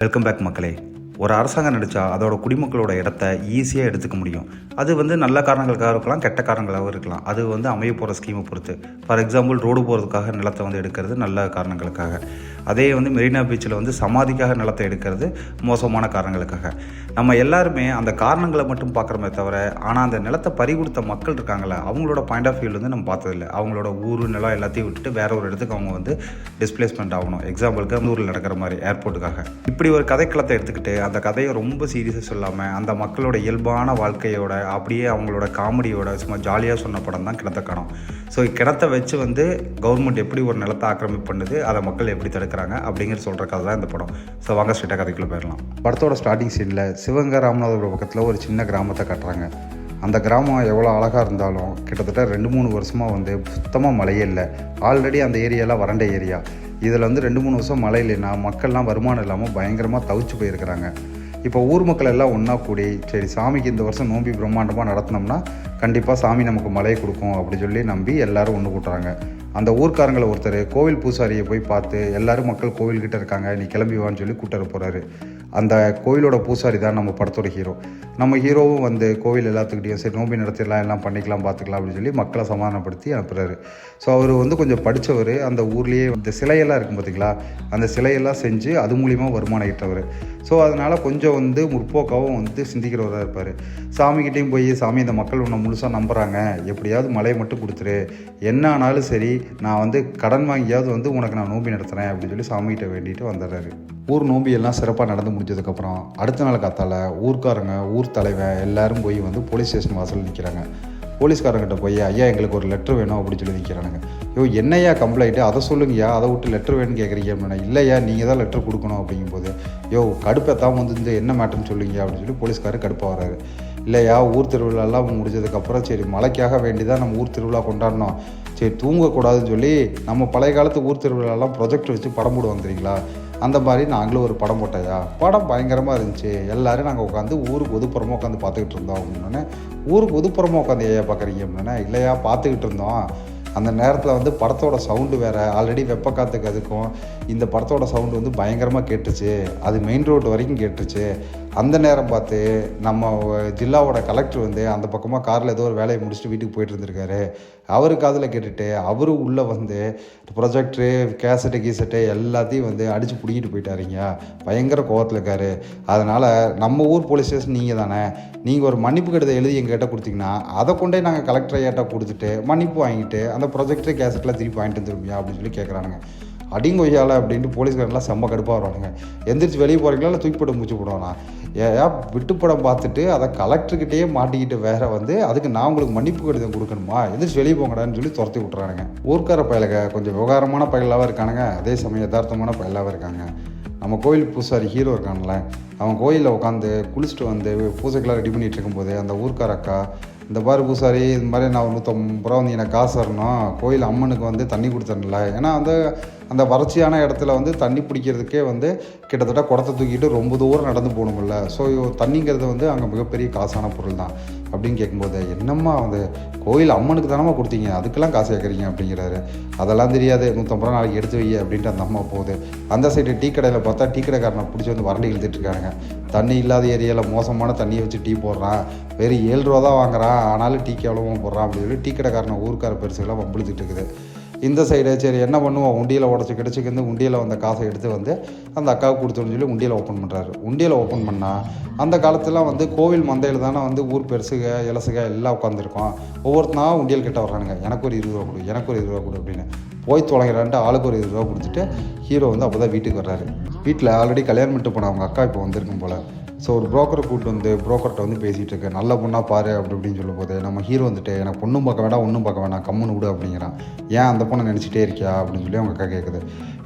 Welcome back மக்களே. ஒரு அரசாங்கம் நடித்தா அதோட குடிமக்களோட இடத்த ஈஸியாக எடுத்துக்க முடியும். அது நல்ல காரணங்களுக்காக இருக்கலாம், கெட்ட காரணங்களாகவும் இருக்கலாம். அது அமைய போகிற ஸ்கீமை பொறுத்து. ஃபார் எக்ஸாம்பிள், ரோடு போகிறதுக்காக நிலத்தை எடுக்கிறது நல்ல காரணங்களுக்காக. அதே மெரினா பீச்சில் சமாதிக்காக நிலத்தை எடுக்கிறது மோசமான காரணங்களுக்காக. நம்ம எல்லாருமே அந்த காரணங்களை மட்டும் பார்க்குறோமே தவிர, ஆனால் அந்த நிலத்தை பறி கொடுத்த மக்கள் இருக்காங்களே, அவங்களோட பாயிண்ட் ஆஃப் வியூவில் நம்ம பார்த்ததில்லை. அவங்களோட ஊர் நிலம் எல்லாத்தையும் விட்டுட்டு வேற ஒரு இடத்துக்கு அவங்க டிஸ்பிளேஸ்மெண்ட் ஆகணும். எக்ஸாம்பிளுக்கு ஊரில் நடக்கிற மாதிரி ஏர்போர்ட்டுக்காக. இப்படி ஒரு கதைக்களத்தை எடுத்துக்கிட்டு அந்த கதையை ரொம்ப சீரியஸாக சொல்லாமல் அந்த மக்களோட இயல்பான வாழ்க்கையோட அப்படியே அவங்களோட காமெடியோட சும்மா ஜாலியாக சொன்ன படம் தான் கிணத்த காணோம். ஸோ கிணத்தை வச்சு கவர்மெண்ட் எப்படி ஒரு நிலத்தை ஆக்கிரமிப்பு பண்ணுது, அதை மக்கள் எப்படி தடுக்கிறாங்க அப்படிங்கிற சொல்கிற கதை தான் இந்த படம். ஸோ வாங்க ஸ்ட்ரெயிட்டாக கதைக்குள்ளே போயிடலாம். படத்தோட ஸ்டார்டிங் சீனில் சிவகங்கை ராமநாதபுரம் பக்கத்தில் ஒரு சின்ன கிராமத்தை காட்டுறாங்க. அந்த கிராமம் எவ்வளோ அழகாக இருந்தாலும் கிட்டத்தட்ட 2-3 வருஷமாக சுத்தமாக மழையே இல்லை. ஆல்ரெடி அந்த ஏரியாலாம் வறண்ட ஏரியா. இதில் 2-3 வருஷம் மழை இல்லைன்னா மக்கள்லாம் வருமானம் இல்லாமல் பயங்கரமாக தவிச்சு போயிருக்கிறாங்க. இப்போ ஊர் மக்கள் எல்லாம் ஒன்றா கூடி, சரி சாமிக்கு இந்த வருஷம் நோம்பி பிரம்மாண்டமாக நடத்தினோம்னா கண்டிப்பாக சாமி நமக்கு மழையை கொடுக்கும் அப்படி சொல்லி நம்பி எல்லோரும் ஒன்று கூட்டுறாங்க. அந்த ஊர்க்காரங்களை ஒருத்தர் கோவில் பூசாரியை போய் பார்த்து, எல்லோரும் மக்கள் கோவில்கிட்ட இருக்காங்க, நீ கிளம்பி வான்னு சொல்லி கூட்டார போகிறாரு. அந்த கோவிலோட பூசாரி தான் நம்ம படத்தோட ஹீரோ. நம்ம ஹீரோவும் கோவில் எல்லாத்துக்கிட்டையும் சரி நோம்பி நடத்திடலாம், எல்லாம் பண்ணிக்கலாம், பார்த்துக்கலாம் அப்படின்னு சொல்லி மக்களை சமாதானப்படுத்தி அனுப்புகிறாரு. ஸோ அவர் கொஞ்சம் படித்தவர். அந்த ஊர்லேயே இந்த சிலையெல்லாம் இருக்கும் பார்த்திங்களா, அந்த சிலையெல்லாம் செஞ்சு அது மூலிமா வருமானம் ஈட்டவர். ஸோ அதனால் கொஞ்சம் முற்போக்காகவும் சிந்திக்கிறவராக இருப்பார். சாமிக்கிட்டையும் போய், சாமி இந்த மக்கள் உன்னை முழுசாக நம்புகிறாங்க, எப்படியாவது மழையை மட்டும் கொடுத்துரு, என்ன ஆனாலும் சரி நான் கடன் வாங்கியாவது உனக்கு நான் நோம்பி நடத்துகிறேன் அப்படின்னு சொல்லி சாமிகிட்ட வேண்டிட்டு வந்துடுறாரு. ஊர் நோம்பி எல்லாம் சிறப்பாக நடந்து முடிஞ்சதுக்கப்புறம் அடுத்த நாள் காத்தால ஊர்க்காரங்க, ஊர் தலைவன் எல்லாரும் போய் போலீஸ் ஸ்டேஷன் வாசல் நிற்கிறாங்க. போலீஸ்காரங்கிட்ட போய், ஐயா எங்களுக்கு ஒரு லெட்ரு வேணும் அப்படின்னு சொல்லி நிற்கிறானுங்க. என்னையா கம்ப்ளைண்ட்டு, அதை சொல்லுங்கய்யா, அதை விட்டு லெட்ரு வேணும்னு கேட்குறீங்க அப்படின்னா, இல்லையா நீங்கள் தான் லெட்ரு கொடுக்கணும் அப்படிங்கும்போது, கடுப்பேத்தாமல் என்ன மேட்டர்னு சொல்லுங்க அப்படின்னு சொல்லி போலீஸ்காரர் கடுப்பாக வர்றாரு. இல்லையா, ஊர் திருவிழாலாம் முடிஞ்சதுக்கப்புறம் சரி மழைக்காக வேண்டி தான் நம்ம ஊர் திருவிழா கொண்டாடணும், சரி தூங்கக்கூடாதுன்னு சொல்லி நம்ம பழைய காலத்து ஊர் திருவிழாலாம் ப்ரொஜெக்ட் வச்சு படம் போடுவோம் தெரியுங்களா, அந்த மாதிரி நாங்களும் ஒரு படம் போட்டையா, படம் பயங்கரமாக இருந்துச்சு, எல்லோரும் நாங்கள் உட்காந்து ஊருக்கு ஒதுப்புறமாக உட்காந்து பார்த்துக்கிட்டு இருந்தோம் அப்படின்னோடனே, ஊருக்கு ஒதுப்புறமாக உட்காந்து ஏன் பார்க்குறீங்க அப்படின்னா, இல்லையா பார்த்துக்கிட்டு இருந்தோம், அந்த நேரத்தில் படத்தோட சவுண்டு வேறு, ஆல்ரெடி வெப்ப காற்றுக்கு அதுக்கும் இந்த படத்தோட சவுண்டு பயங்கரமாக கேட்டுச்சு, அது மெயின் ரோடு வரைக்கும் கேட்டுச்சு. அந்த நேரம் பார்த்து நம்ம ஜில்லாவோட கலெக்டர் அந்த பக்கமாக காரில் ஏதோ ஒரு வேலையை முடிச்சுட்டு வீட்டுக்கு போயிட்டு இருந்திருக்காரு. அவரு காதில் கேட்டுட்டு அவரு உள்ளே ப்ரொஜெக்டரு, கேசட்டு எல்லாத்தையும் அடித்து பிடிக்கிட்டு போயிட்டாருங்க. பயங்கர கோவத்தில் இருக்காரு. அதனால் நம்ம ஊர் போலீஸ் ஸ்டேஷன் நீங்கள் தானே, நீங்கள் ஒரு மன்னிப்பு கடிதம் எழுதி எங்கள்கிட்ட கொடுத்தீங்கன்னா அதை கொண்டே நாங்கள் கலெக்டரை ஏட்டா கொடுத்துட்டு மன்னிப்பு வாங்கிட்டு அந்த ப்ரொஜெக்டரு, கேசட்லாம் திருப்பி வாங்கிட்டு வந்துருப்பியா அப்படின்னு சொல்லி கேட்குறானுங்க. அடிங்கொய்யால அப்படின்ட்டு போலீஸ்காரெலாம் செம்ம கடுப்பாக வருவானுங்க. எந்திரிச்சு வெளியே போகிறீங்களா இல்லை தூக்கி போட்டு மூச்சு போடுவானா, விட்டு படம் பார்த்துட்டு அதை கலெக்டர்கிட்டயே மாட்டிக்கிட்டு வேற அதுக்கு நான் உங்களுக்கு மன்னிப்பு கடிதம் கொடுக்கணுமா, எந்திரிச்சு வெளியே போங்கடான்னு சொல்லி துரத்தி விட்டுறானுங்க. ஊர்க்கார பயலுங்க கொஞ்சம் விவகாரமான பயலாக இருக்கானுங்க, அதே சமயம் யதார்த்தமான பயலாக இருக்காங்க. நம்ம கோயில் பூசாரி ஹீரோ இருக்கான்ல, அவன் கோயிலில் உட்காந்து குளிச்சுட்டு பூஜைக்கெல்லாம் ரெடி பண்ணிகிட்டு இருக்கும்போது அந்த ஊர்க்கார அக்கா, இந்த மாதிரி பூசாரி இது மாதிரி நான் 150 ரூபா எனக்கு காசு வரணும், கோயில் அம்மனுக்கு தண்ணி கொடுத்தேன்ல, ஏன்னா அந்த வறட்சியான இடத்துல தண்ணி பிடிக்கிறதுக்கே கிட்டத்தட்ட குடத்தை தூக்கிட்டு ரொம்ப தூரம் நடந்து போகணுமில்ல. ஸோ தண்ணிங்கிறது அங்கே மிகப்பெரிய காசான பொருள் தான். அப்படின்னு கேட்கும்போது, என்னம்மா கோயில் அம்மனுக்கு தானம்மா கொடுத்தீங்க, அதுக்கெல்லாம் காசு கேட்குறீங்க அப்படிங்கிறாரு. அதெல்லாம் தெரியாது, 150 ரூபா நாளைக்கு எடுத்து வை அப்படின்ட்டு அந்த அம்மா போகுது. அந்த சைடு டீ கடையில் பார்த்தா டீ கடைக்காரனை பிடிச்சி வறண்டி இழுத்துட்டு இருக்காங்க. தண்ணி இல்லாத ஏரியாவில் மோசமான தண்ணியை வச்சு டீ போடுறான், வெறும் 7 ரூபா தான் வாங்குறான், ஆனாலும் டீக்கு எவ்வளோ போடுறான் அப்படின்னு சொல்லி டீ கடைக்காரனை ஊருக்கார பெருசுகளாக வம்பிழுத்துட்டு இருக்குது. இந்த சைடு சரி என்ன பண்ணுவோம், உண்டியில் உடச்சி கிடச்சிக்கு உண்டியில் காசை எடுத்து அந்த அக்காவுக்கு கொடுத்தோன்னு சொல்லி உண்டியில் ஓப்பன் பண்ணுறாரு. உண்டியில் ஓப்பன் பண்ணால் அந்த காலத்துலாம் கோவில் மந்தையில் தானே ஊர் பெருசுக இலசுக எல்லாம் உட்காந்துருக்கோம். ஒவ்வொருத்தனா உண்டியல் கிட்ட வர்றானுங்க, எனக்கு ஒரு 20 ரூபா கொடு, எனக்கு ஒரு 20 ரூபா கொடு அப்படின்னு போய் தொலைகிறான்ட்டு ஆளுக்கு ஒரு 20 ரூபா கொடுத்துட்டு ஹீரோ அப்போ தான் வீட்டுக்கு வர்றாரு. வீட்டில் ஆல்ரெடி கல்யாணம் பண்ணிட்டு போன அவங்க அக்கா இப்போ வந்திருக்கும் போல். ஸோ ஒரு ப்ரோக்கரை கூப்பிட்டு ப்ரோக்கர்கிட்ட பேசிகிட்டு இருக்கேன், நல்ல பொண்ணாக பாரு அப்படின்னு சொல்லும் போது நம்ம ஹீரோ எனக்கு பொண்ணும் பார்க்க வேண்டாம், ஒன்றும் பார்க்க வேண்டாம், கம்முன்னு விடு அப்படிங்கிறான். ஏன் அந்த பொண்ணை நினச்சிட்டே இருக்கியா அப்படின்னு சொல்லி அவங்க அக்கா கேட்குது.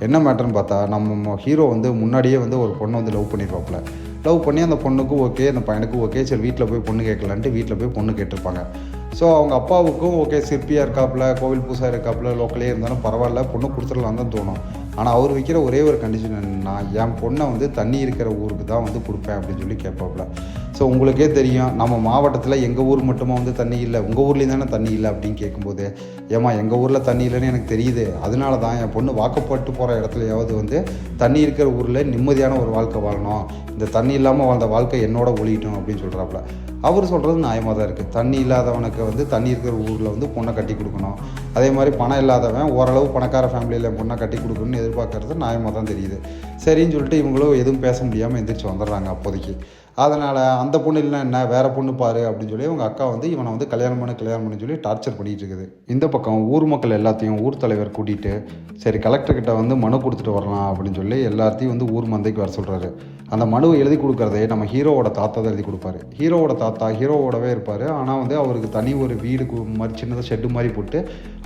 என்ன மேட்டர்னு பார்த்தா, நம்ம ஹீரோ முன்னாடியே ஒரு பொண்ணை லவ் பண்ணியிருப்பாப்புல. லவ் பண்ணி அந்த பொண்ணுக்கும் ஓகே, அந்த பையனுக்கும் ஓகே, சரி வீட்டில் போய் பொண்ணு கேட்கலான்ட்டு வீட்டில் போய் பொண்ணு கேட்டிருப்பாங்க. ஸோ அவங்க அப்பாவுக்கும் ஓகே, சிற்பியாக இருக்காப்புல, கோவில் பூசாக இருக்காப்புல, லோக்கலே இருந்தாலும் பரவாயில்ல, பொண்ணு கொடுத்துடலாம் தான் தோணும். ஆனால் அவர் வைக்கிற ஒரே ஒரு கண்டிஷன் என்னென்னா, என் பொண்ணை தண்ணி இருக்கிற ஊருக்கு தான் கொடுப்பேன் அப்படின்னு சொல்லி கேட்பாப்புல. ஸோ ஸோ உங்களுக்கே தெரியும் நம்ம மாவட்டத்தில் எங்கள் ஊர் மட்டுமா வந்து தண்ணி இல்லை, உங்கள் ஊர்லேயும் தானே தண்ணி இல்லை அப்படின்னு கேட்கும்போது, ஏமா எங்கள் ஊரில் தண்ணி இல்லைன்னு எனக்கு தெரியுது, அதனால தான் என் பொண்ணு வாக்கப்பட்டு போகிற இடத்துலையாவது வந்து தண்ணி இருக்கிற ஊரில் நிம்மதியான ஒரு வாழ்க்கை வாழணும், இந்த தண்ணி இல்லாமல் வாழ்ந்த வாழ்க்கை என்னோட ஒழியட்டும் அப்படின்னு சொல்கிறாப்புல. அவர் சொல்கிறது நியாயமாக தான் இருக்குது. தண்ணி இல்லாதவனுக்கு வந்து தண்ணி இருக்கிற ஊரில் வந்து பொண்ணை கட்டி கொடுக்கணும், அதே மாதிரி பணம் இல்லாதவன் ஓரளவு பணக்கார ஃபேமிலியில் பொண்ணை கட்டி கொடுக்கணும்னு எதிர்பார்க்கறது நியாயமாக தான் தெரியுது. சரின்னு சொல்லிட்டு இவங்களும் எதுவும் பேச முடியாமல் எந்திரிச்சு வந்துடுறாங்க அப்போதைக்கு. அதனால் அந்த பொண்ணு இல்லைன்னா என்ன, வேறு பொண்ணு பாரு அப்படின்னு சொல்லி அவங்க அக்கா வந்து இவனை வந்து கல்யாணம் பண்ணு சொல்லி டார்ச்சர் பண்ணிகிட்டு இருக்குது. இந்த பக்கம் ஊர் மக்கள் எல்லாத்தையும் ஊர் தலைவர் கூட்டிகிட்டு சரி கலெக்டர்கிட்ட வந்து மனு கொடுத்துட்டு வரலாம் அப்படின்னு சொல்லி எல்லாத்தையும் வந்து ஊர் மந்தைக்கு வர சொல்கிறாரு. அந்த மனுவை எழுதி கொடுக்குறதே நம்ம ஹீரோவோட தாத்தா தான் எழுதி கொடுப்பாரு. ஹீரோவோட தாத்தா ஹீரோவோடவே இருப்பார். ஆனால் வந்து அவருக்கு தனி ஒரு வீடு மாதிரி சின்னதாக ஷெட்டு மாதிரி போட்டு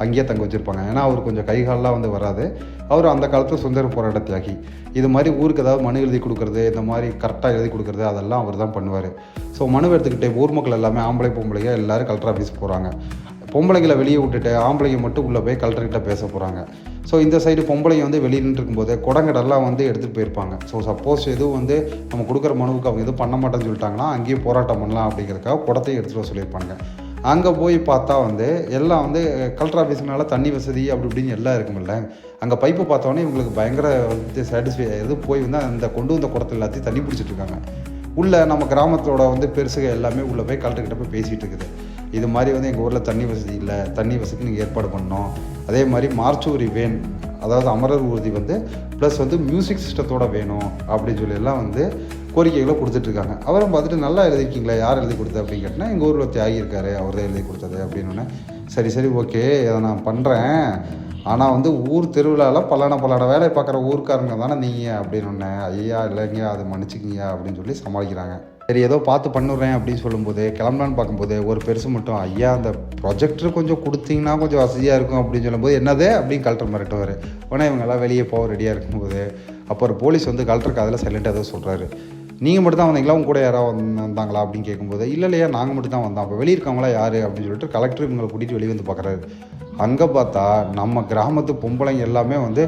அங்கேயே தங்க வச்சுருப்பாங்க. ஏன்னா அவர் கொஞ்சம் கைகாலெலாம் வந்து வராது. அவர் அந்த காலத்தில் சுதந்திர போராட்ட தியாகி. இது மாதிரி ஊருக்கு ஏதாவது மனு எழுதி கொடுக்குறது, இந்த மாதிரி கரெக்டாக எழுதி கொடுக்குறது அதெல்லாம் அவர் தான் பண்ணுவார். ஸோ மனு எடுத்துக்கிட்டே ஊர் மக்கள் எல்லாமே ஆம்பளை பொம்பளைங்க எல்லோரும் கலெக்டர் ஆஃபீஸ் போகிறாங்க. பொம்பளைங்களை வெளியே விட்டுட்டு ஆம்பளைங்க மட்டும் உள்ளே போய் கலெக்டர்கிட்ட பேச போகிறாங்க. ஸோ இந்த சைடு பொம்பளைங்க வந்து வெளியே நின்றுருக்கும்போது குடங்கடெல்லாம் வந்து எடுத்துகிட்டு போயிருப்பாங்க. ஸோ சப்போஸ் எதுவும் வந்து நம்ம கொடுக்குற மனுவுக்கு அவங்க எதுவும் பண்ண மாட்டேன்னு சொல்லிட்டாங்கன்னா அங்கேயும் போராட்டம் பண்ணலாம் அப்படிங்கிறதுக்காக குடத்தையும் எடுத்துகிட்டு வர சொல்லியிருப்பாங்க. அங்கே போய் பார்த்தா வந்து எல்லாம் வந்து கலெக்டர் ஆஃபீஸ்னால தண்ணி வசதி அப்படி இப்படின்னு எல்லாம் இருக்குமில்ல. அங்கே பைப்பு பார்த்தோன்னே இவங்களுக்கு பயங்கர வந்து சாட்டிஸ்ஃபை ஆகிடுது. போய் வந்து அந்த கொண்டு வந்த குடத்தை எல்லாத்தையும் தண்ணி பிடிச்சிட்ருக்காங்க. உள்ளே நம்ம கிராமத்தோட வந்து பெருசுக எல்லாமே உள்ளே போய் கலெக்டர்கிட்ட போய் பேசிகிட்டு இருக்குது. இது மாதிரி வந்து எங்கள் ஊரில் தண்ணி வசதி இல்லை, தண்ணி வசதிக்கு நீங்கள் ஏற்பாடு பண்ணோம். அதே மாதிரி மார்ச்சூரி வேன், அதாவது அமரர் ஊர்தி வந்து ப்ளஸ் வந்து மியூசிக் சிஸ்டத்தோடு வேணும் அப்படின்னு சொல்லி எல்லாம் வந்து கோரிக்கைகளை கொடுத்துட்ருக்காங்க. அவரும் பார்த்துட்டு நல்லா எழுதிருக்கீங்களா, யார் எழுதி கொடுத்தது அப்படின்னு கேட்டால் எங்கள் ஊரில் தியாகி இருக்காரு, அவர் தான் எழுதி கொடுத்தது அப்படின்னு. சரி ஓகே அதை நான் பண்ணுறேன், ஆனால் வந்து ஊர் திருவிழாவில் பலான வேலை பார்க்குற ஊருக்காரங்க தானே நீங்கள் அப்படின்னு. ஐயா இல்லைங்க அது மன்னிச்சிக்கிங்க அப்படின்னு சொல்லி சமாளிக்கிறாங்க. சரி ஏதோ பார்த்து பண்ணுறேன் அப்படின்னு சொல்லும்போது கிளம்பலான்னு பார்க்கும்போது ஒரு பெருசு மட்டும் ஐயா அந்த ப்ரொஜெக்டர் கொஞ்சம் கொடுத்தீங்கன்னா கொஞ்சம் வசதியாக இருக்கும் அப்படின்னு சொல்லும்போது என்னது அப்படின்னு கலெக்டர் மிரட்டுவார். உடனே இவங்கெல்லாம் வெளியே போக ரெடியாக இருக்கும்போது அப்போ ஒரு போலீஸ் வந்து கலெக்டருக்கு அதில் சைலண்ட்டாக ஏதோ சொல்கிறாரு. நீங்கள் மட்டும் தான் வந்தீங்களா, உங்க கூட யாராவது வந்தாங்களா அப்படின்னு கேட்கும்போது இல்லையா நாங்கள் மட்டும் தான் வந்தோம். அப்போ வெளியே இருக்கவங்களா யார் அப்படின்னு சொல்லிட்டு கலெக்டர் இவங்களை கூட்டிகிட்டு வெளியே வந்து பார்க்குறாரு. அங்கே பார்த்தா நம்ம கிராமத்து பொம்பளைங்க எல்லாமே வந்து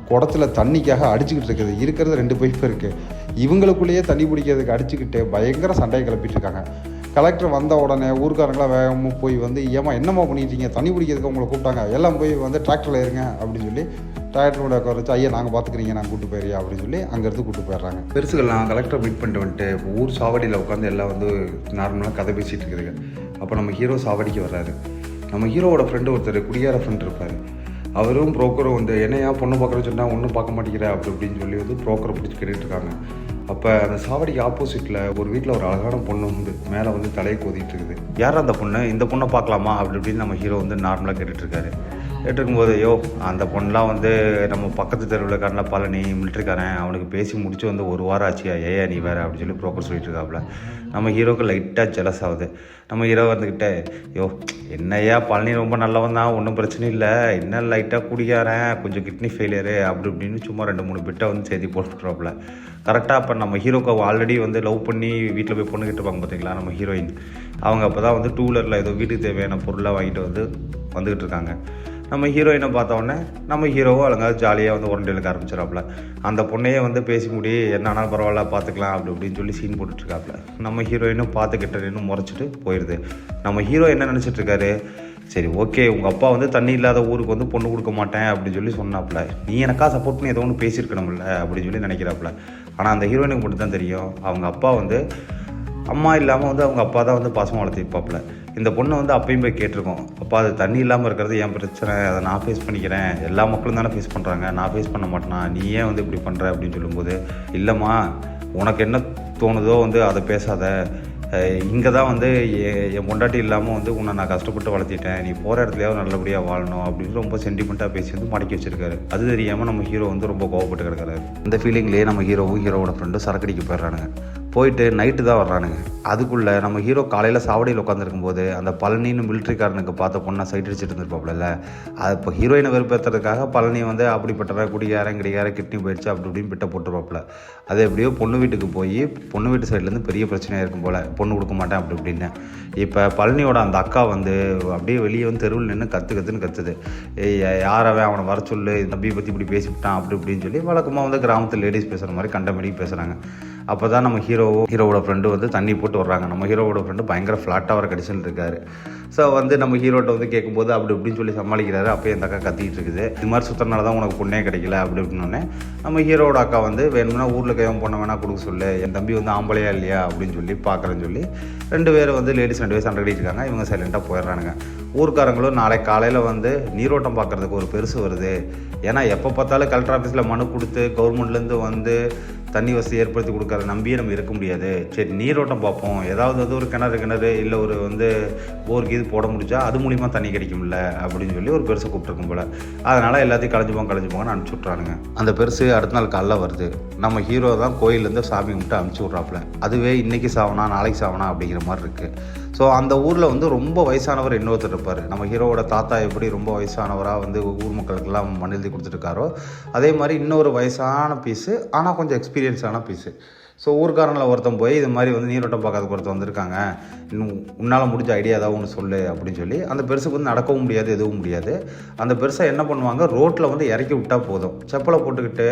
குடத்தில் தண்ணிக்காக அடிச்சுக்கிட்டு இருக்குது. இருக்கிறது 2 பைப்பு இருக்குது. இவங்களுக்குள்ளேயே தண்ணி பிடிக்கிறதுக்கு அடிச்சுக்கிட்டு பயங்கர சண்டையை கிளப்பிட்டு இருக்காங்க. கலெக்டர் வந்த உடனே ஊருக்காரங்களாம் வேகமாக போய் வந்து ஏமா என்னம்மா பண்ணிட்டீங்க, தண்ணி பிடிக்கிறதுக்கு உங்களை கூப்பிட்டாங்க, எல்லாம் போய் வந்து டிராக்டரில் இருங்க அப்படின்னு சொல்லி டிராக்டரோட உட்கார வச்சு ஐயா நாங்கள் பார்த்துக்கிறீங்க நான் கூப்பிட்டு போயிறியா அப்படின்னு சொல்லி அங்கேருந்து கூப்பிட்டு போயிடுறாங்க. பெருசுகள்லாம் கலெக்டரை மீட் பண்ணிட்டு வந்துட்டு ஊர் சாவடியில் உட்காந்து எல்லாம் வந்து நார்மலாக கதை பேசிகிட்டு இருக்குதுங்க. அப்போ நம்ம ஹீரோ சாவடிக்கு வர்றாரு. நம்ம ஹீரோவோட ஃப்ரெண்டு ஒருத்தர் குடியார ஃப்ரெண்ட் இருப்பார். அவரும் புரோக்கரும் வந்து என்னையா பொண்ணு பார்க்குறேன்னு சொன்னால் ஒன்றும் பார்க்க மாட்டேங்கிற அப்படின்னு சொல்லி வந்து புரோக்கரை பிடிச்சி கேட்டுட்ருக்காங்க. அப்போ அந்த சாவடிக்கு ஆப்போசிட்டில் ஒரு வீட்டில் ஒரு அழகான பொண்ணு வந்து மேலே வந்து தலையை கோதிட்டு இருக்குது. யார் அந்த பொண்ணு, இந்த பொண்ணை பார்க்கலாமா அப்படின்னு நம்ம ஹீரோ வந்து நார்மலாக கேட்டுட்ருக்காரு. கேட்டுருக்கும்போது அந்த பொண்ணெலாம் வந்து நம்ம பக்கத்து தெருவில் காரண பழனி மிலிட்ரிக்காரன், அவனுக்கு பேசி முடிச்சு வந்து 1 வாரம் ஆச்சியா, ஏயா நீ வேறு அப்படின்னு சொல்லி புரோக்கர் சொல்லிட்டு இருக்காப்புல. நம்ம ஹீரோக்கு லைட்டாக ஜெலஸ் ஆகுது. நம்ம ஹீரோ வந்துக்கிட்டே என்னையா பழனி ரொம்ப நல்லவன் தான், ஒன்றும் பிரச்சனை இல்லை, என்ன லைட்டாக குடிக்காரன், கொஞ்சம் கிட்னி ஃபெயிலியரு அப்படி இப்படின்னு சும்மா 2-3 பிட்டை வந்து சேர்த்து போட்டுருவாப்புல. கரெக்டாக அப்போ நம்ம ஹீரோக்கு ஆல்ரெடி வந்து லவ் பண்ணி வீட்டில் போய் பொண்ணு கிட்டுருப்பாங்க பார்த்தீங்களா நம்ம ஹீரோயின். அவங்க அப்போ தான் வந்து 2 வீலரில் ஏதோ வீட்டுக்கு தேவையான பொருளாக வாங்கிட்டு வந்துக்கிட்டு இருக்காங்க. நம்ம ஹீரோயினை பார்த்தோன்னே நம்ம ஹீரோவும் அழகாக ஜாலியாக வந்து உரண்டு இழுக்க ஆரம்பிச்சிடாப்புல. அந்த பொண்ணையே வந்து பேசி முடி என்ன ஆனாலும் பரவாயில்ல பார்த்துக்கலாம் அப்படின்னு சொல்லி சீன் போட்டுட்ருக்காப்புல. நம்ம ஹீரோயினும் பார்த்துக்கிட்டு முறைச்சிட்டு போயிடுது. நம்ம ஹீரோ என்ன நினச்சிட்ருக்காரு, சரி ஓகே உங்கள் அப்பா வந்து தண்ணி இல்லாத ஊருக்கு வந்து பொண்ணு கொடுக்க மாட்டேன் அப்படின்னு சொல்லி சொன்னாப்புல, நீ எனக்கா சப்போர்ட் பண்ணி ஏதோ ஒன்று பேசியிருக்கணும்ல அப்படின்னு சொல்லி நினைக்கிறாப்புல. ஆனால் அந்த ஹீரோயினுக்கு மட்டும் தான் தெரியும் அவங்க அப்பா வந்து அம்மா இல்லாமல் வந்து அவங்க அப்பா தான் வந்து பாசமாக வளர்த்திருப்பாப்புல. இந்த பொண்ணை வந்து அப்பயும் போய் கேட்டிருக்கோம், அப்பா அது தண்ணி இல்லாமல் இருக்கிறது என் பிரச்சனை, அதை நான் ஃபேஸ் பண்ணிக்கிறேன், எல்லா மக்களும் தானே ஃபேஸ் பண்ணுறாங்க, நான் ஃபேஸ் பண்ண மாட்டேனா, நீ ஏன் வந்து இப்படி பண்ணுற அப்படின்னு சொல்லும்போது இல்லைம்மா உனக்கு என்ன தோணுதோ வந்து அதை பேசாத, இங்கே தான் வந்து என் பொண்டாட்டி இல்லாமல் வந்து உன்னை நான் கஷ்டப்பட்டு வளர்த்திட்டேன், நீ போகிற இடத்துலையாவது நல்லபடியாக வாழணும் அப்படின்னு ரொம்ப சென்டிமெண்ட்டாக பேசி வந்து மடக்கி வச்சிருக்காரு. அது தெரியாமல் நம்ம ஹீரோ வந்து ரொம்ப கோவப்பட்டு கிடக்கிறாரு. இந்த ஃபீலிங்லேயே நம்ம ஹீரோவும் ஹீரோவோட ஃப்ரெண்டும் சரக்கடிக்கு போயிடுறானுங்க. போயிட்டு நைட்டு தான் வர்றானுங்க. அதுக்குள்ளே நம்ம ஹீரோ காலையில் சாவடியில் உட்காந்துருக்கும் போது அந்த பழனின்னு மிலிட்ரிக்காரனுக்கு பார்த்த பொண்ணை சைட் அடிச்சுட்டு இருந்திருப்பாப்புல. அது இப்போ ஹீரோயினை வெறுப்பேற்றுறதுக்காக பழனி வந்து அப்படிப்பட்ட குடிகாரன் கிட்னி போயிடுச்சு அப்படி இப்படின்னு பிட்ட போட்டுருப்பாப்புல. அது எப்படியோ பொண்ணு வீட்டுக்கு போய் பொண்ணு வீட்டு சைட்லேருந்து பெரிய பிரச்சனையாக இருக்கும் போல், பொண்ணு கொடுக்க மாட்டேன் அப்படி இப்படின்னு. இப்போ பழனியோட அந்த அக்கா வந்து அப்படியே வெளியே வந்து தெருவில் நின்று கற்றுன்னு கத்துது, யாரவே அவனை வர சொல்லு, தம்பியை பற்றி இப்படி பேசிவிட்டான் அப்படி இப்படின்னு சொல்லி வழக்கமாக வந்து கிராமத்தில் லேடிஸ் பேசுகிற மாதிரி கண்டமேடிக்கு பேசுகிறாங்க. அப்போ தான் நம்ம ஹீரோவோட ஃப்ரெண்டு வந்து தண்ணி போட்டு வர்றாங்க. நம்ம ஹீரோவோட ஃப்ரெண்டு பயங்கர ஃப்ளாட்டாக வர கடிச்சுன்னு இருக்காரு. ஸோ வந்து நம்ம ஹீரோட்ட வந்து கேட்கும்போது அப்படி இப்படின்னு சொல்லி சமாளிக்கிறாரு. அப்போ இந்த அக்கா கத்திக்கிட்டு இருக்குது, இது மாதிரி சுற்றுறனால தான் உனக்கு பொண்ணே கிடைக்கல அப்படி இப்படின்னோடனே நம்ம ஹீரோட அக்கா வந்து வேணும்னா ஊரில் கைவன் பொண்ணை வேணா கொடுக்க சொல்லு, என் தம்பி வந்து ஆம்பளையா இல்லையா அப்படின்னு சொல்லி பார்க்குறேன்னு சொல்லி 2 பேரும் வந்து லேடிஸ் 2 பேர் சண்டை கட்டிட்டு இருக்காங்க. இவங்க சைலண்ட்டாக போயிடுறானுங்க. ஊர்க்காரங்களும் நாளை காலையில் வந்து நீரோட்டம் பார்க்குறதுக்கு ஒரு பெருசு வருது, ஏன்னா எப்போ பார்த்தாலும் கலெக்டர் ஆஃபீஸில் மனு கொடுத்து கவர்மெண்ட்லேருந்து வந்து தண்ணி வசதி ஏற்படுத்தி கொடுக்குறத நம்பியே நம்ம இருக்க முடியாது, சரி நீரோட்டம் பார்ப்போம், ஏதாவது வந்து ஒரு கிணறு இல்லை ஒரு வந்து போருக்கு இது போட முடிஞ்சா அது மூலிமா தண்ணி கிடைக்கும்ல அப்படின்னு சொல்லி ஒரு பெருசை கூப்பிட்டுருக்கும் போல். அதனால் எல்லாத்தையும் கலைஞ்சுப்போங்கன்னு அனுப்பிச்சி விட்றானுங்க. அந்த பெருசு அடுத்த நாள் காலைல வருது. நம்ம ஹீரோ தான் கோயிலேருந்து சாமி கும்பிட்டு அனுப்பிச்சி விட்றாப்புல. அதுவே இன்றைக்கி சாவனா நாளைக்கு சாவனா அப்படிங்கிற மாதிரி இருக்குது. ஸோ அந்த ஊரில் வந்து ரொம்ப வயசானவர் இன்னொருத்தர் இருப்பார். நம்ம ஹீரோவோட தாத்தா எப்படி ரொம்ப வயசானவராக வந்து ஊர் மக்களுக்கெல்லாம் மண் எழுதி கொடுத்துருக்காரோ அதே மாதிரி இன்னொரு வயசான பீஸு, ஆனால் கொஞ்சம் எக்ஸ்பீரியன்ஸான பீஸு. ஸோ ஊர்க்காரனில் ஒருத்தன் போய் இது மாதிரி வந்து நீரோட்டம் பார்க்காத ஒருத்தர் வந்திருக்காங்க, இன்னும் உன்னால் முடிஞ்ச ஐடியா ஏதாவது ஒன்று சொல்லு அப்படின்னு சொல்லி அந்த பெருசுக்கு வந்து நடக்கவும் முடியாது எதுவும் முடியாது. அந்த பெருசை என்ன பண்ணுவாங்க, ரோட்டில் வந்து இறக்கி விட்டால் போதும், செப்பலை போட்டுக்கிட்டு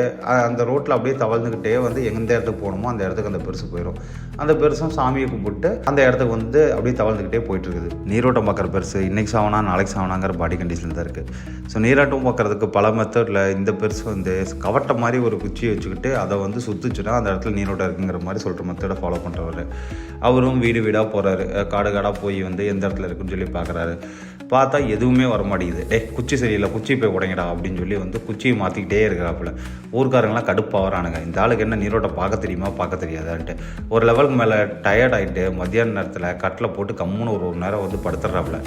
அந்த ரோட்டில் அப்படியே தவழ்ந்துக்கிட்டே வந்து எந்த இடத்துக்கு போகணுமோ அந்த இடத்துக்கு அந்த பெருசு போயிடும். அந்த பெருசும் சாமியை கும்பிட்டு அந்த இடத்துக்கு வந்து அப்படியே தவழ்ந்துக்கிட்டே போயிட்டு இருக்குது. நீரோட்டம் பார்க்குற பெருசு இன்றைக்கி சாவனா நாளைக்கு சாவனாங்கிற பாடி கண்டிஷன் தான் இருக்குது. ஸோ நீராட்டம் பார்க்குறதுக்கு பல மெத்தடில் இந்த பெருசு வந்து கவட்டை மாதிரி ஒரு குச்சியை வச்சுக்கிட்டு அதை வந்து சுற்றுச்சுன்னா அந்த இடத்துல நீரோட்டம் இருக்குங்கிற மாதிரி சொல்கிற மெத்தடை ஃபாலோ பண்ணுறவர். அவரும் வீடு வீடாக போகிறாரு, காடு காடாக போய் வந்து எந்த இடத்துல இருக்குன்னு சொல்லி பார்க்குறாரு. பார்த்தா எதுவுமே வர மாட்டேங்குது. குச்சி சரியில்லை, குச்சி போய் உடைங்கடா அப்படின்னு சொல்லி வந்து குச்சியை மாற்றிக்கிட்டே இருக்கிறாப்புல. ஊர்க்காரங்களாம் கடுப்பாகிறானுங்க, இந்த ஆளுக்கு என்ன நீரோட்டம் பார்க்க தெரியுமா பார்க்க தெரியாதான்ட்டு. ஒரு லெவலுக்கு மேலே டயர்ட் ஆகிட்டு மத்தியான நேரத்தில் கட்டில் போட்டு கம்முன்னு ஒரு நேரம் வந்து படுத்துடுறாப்புல.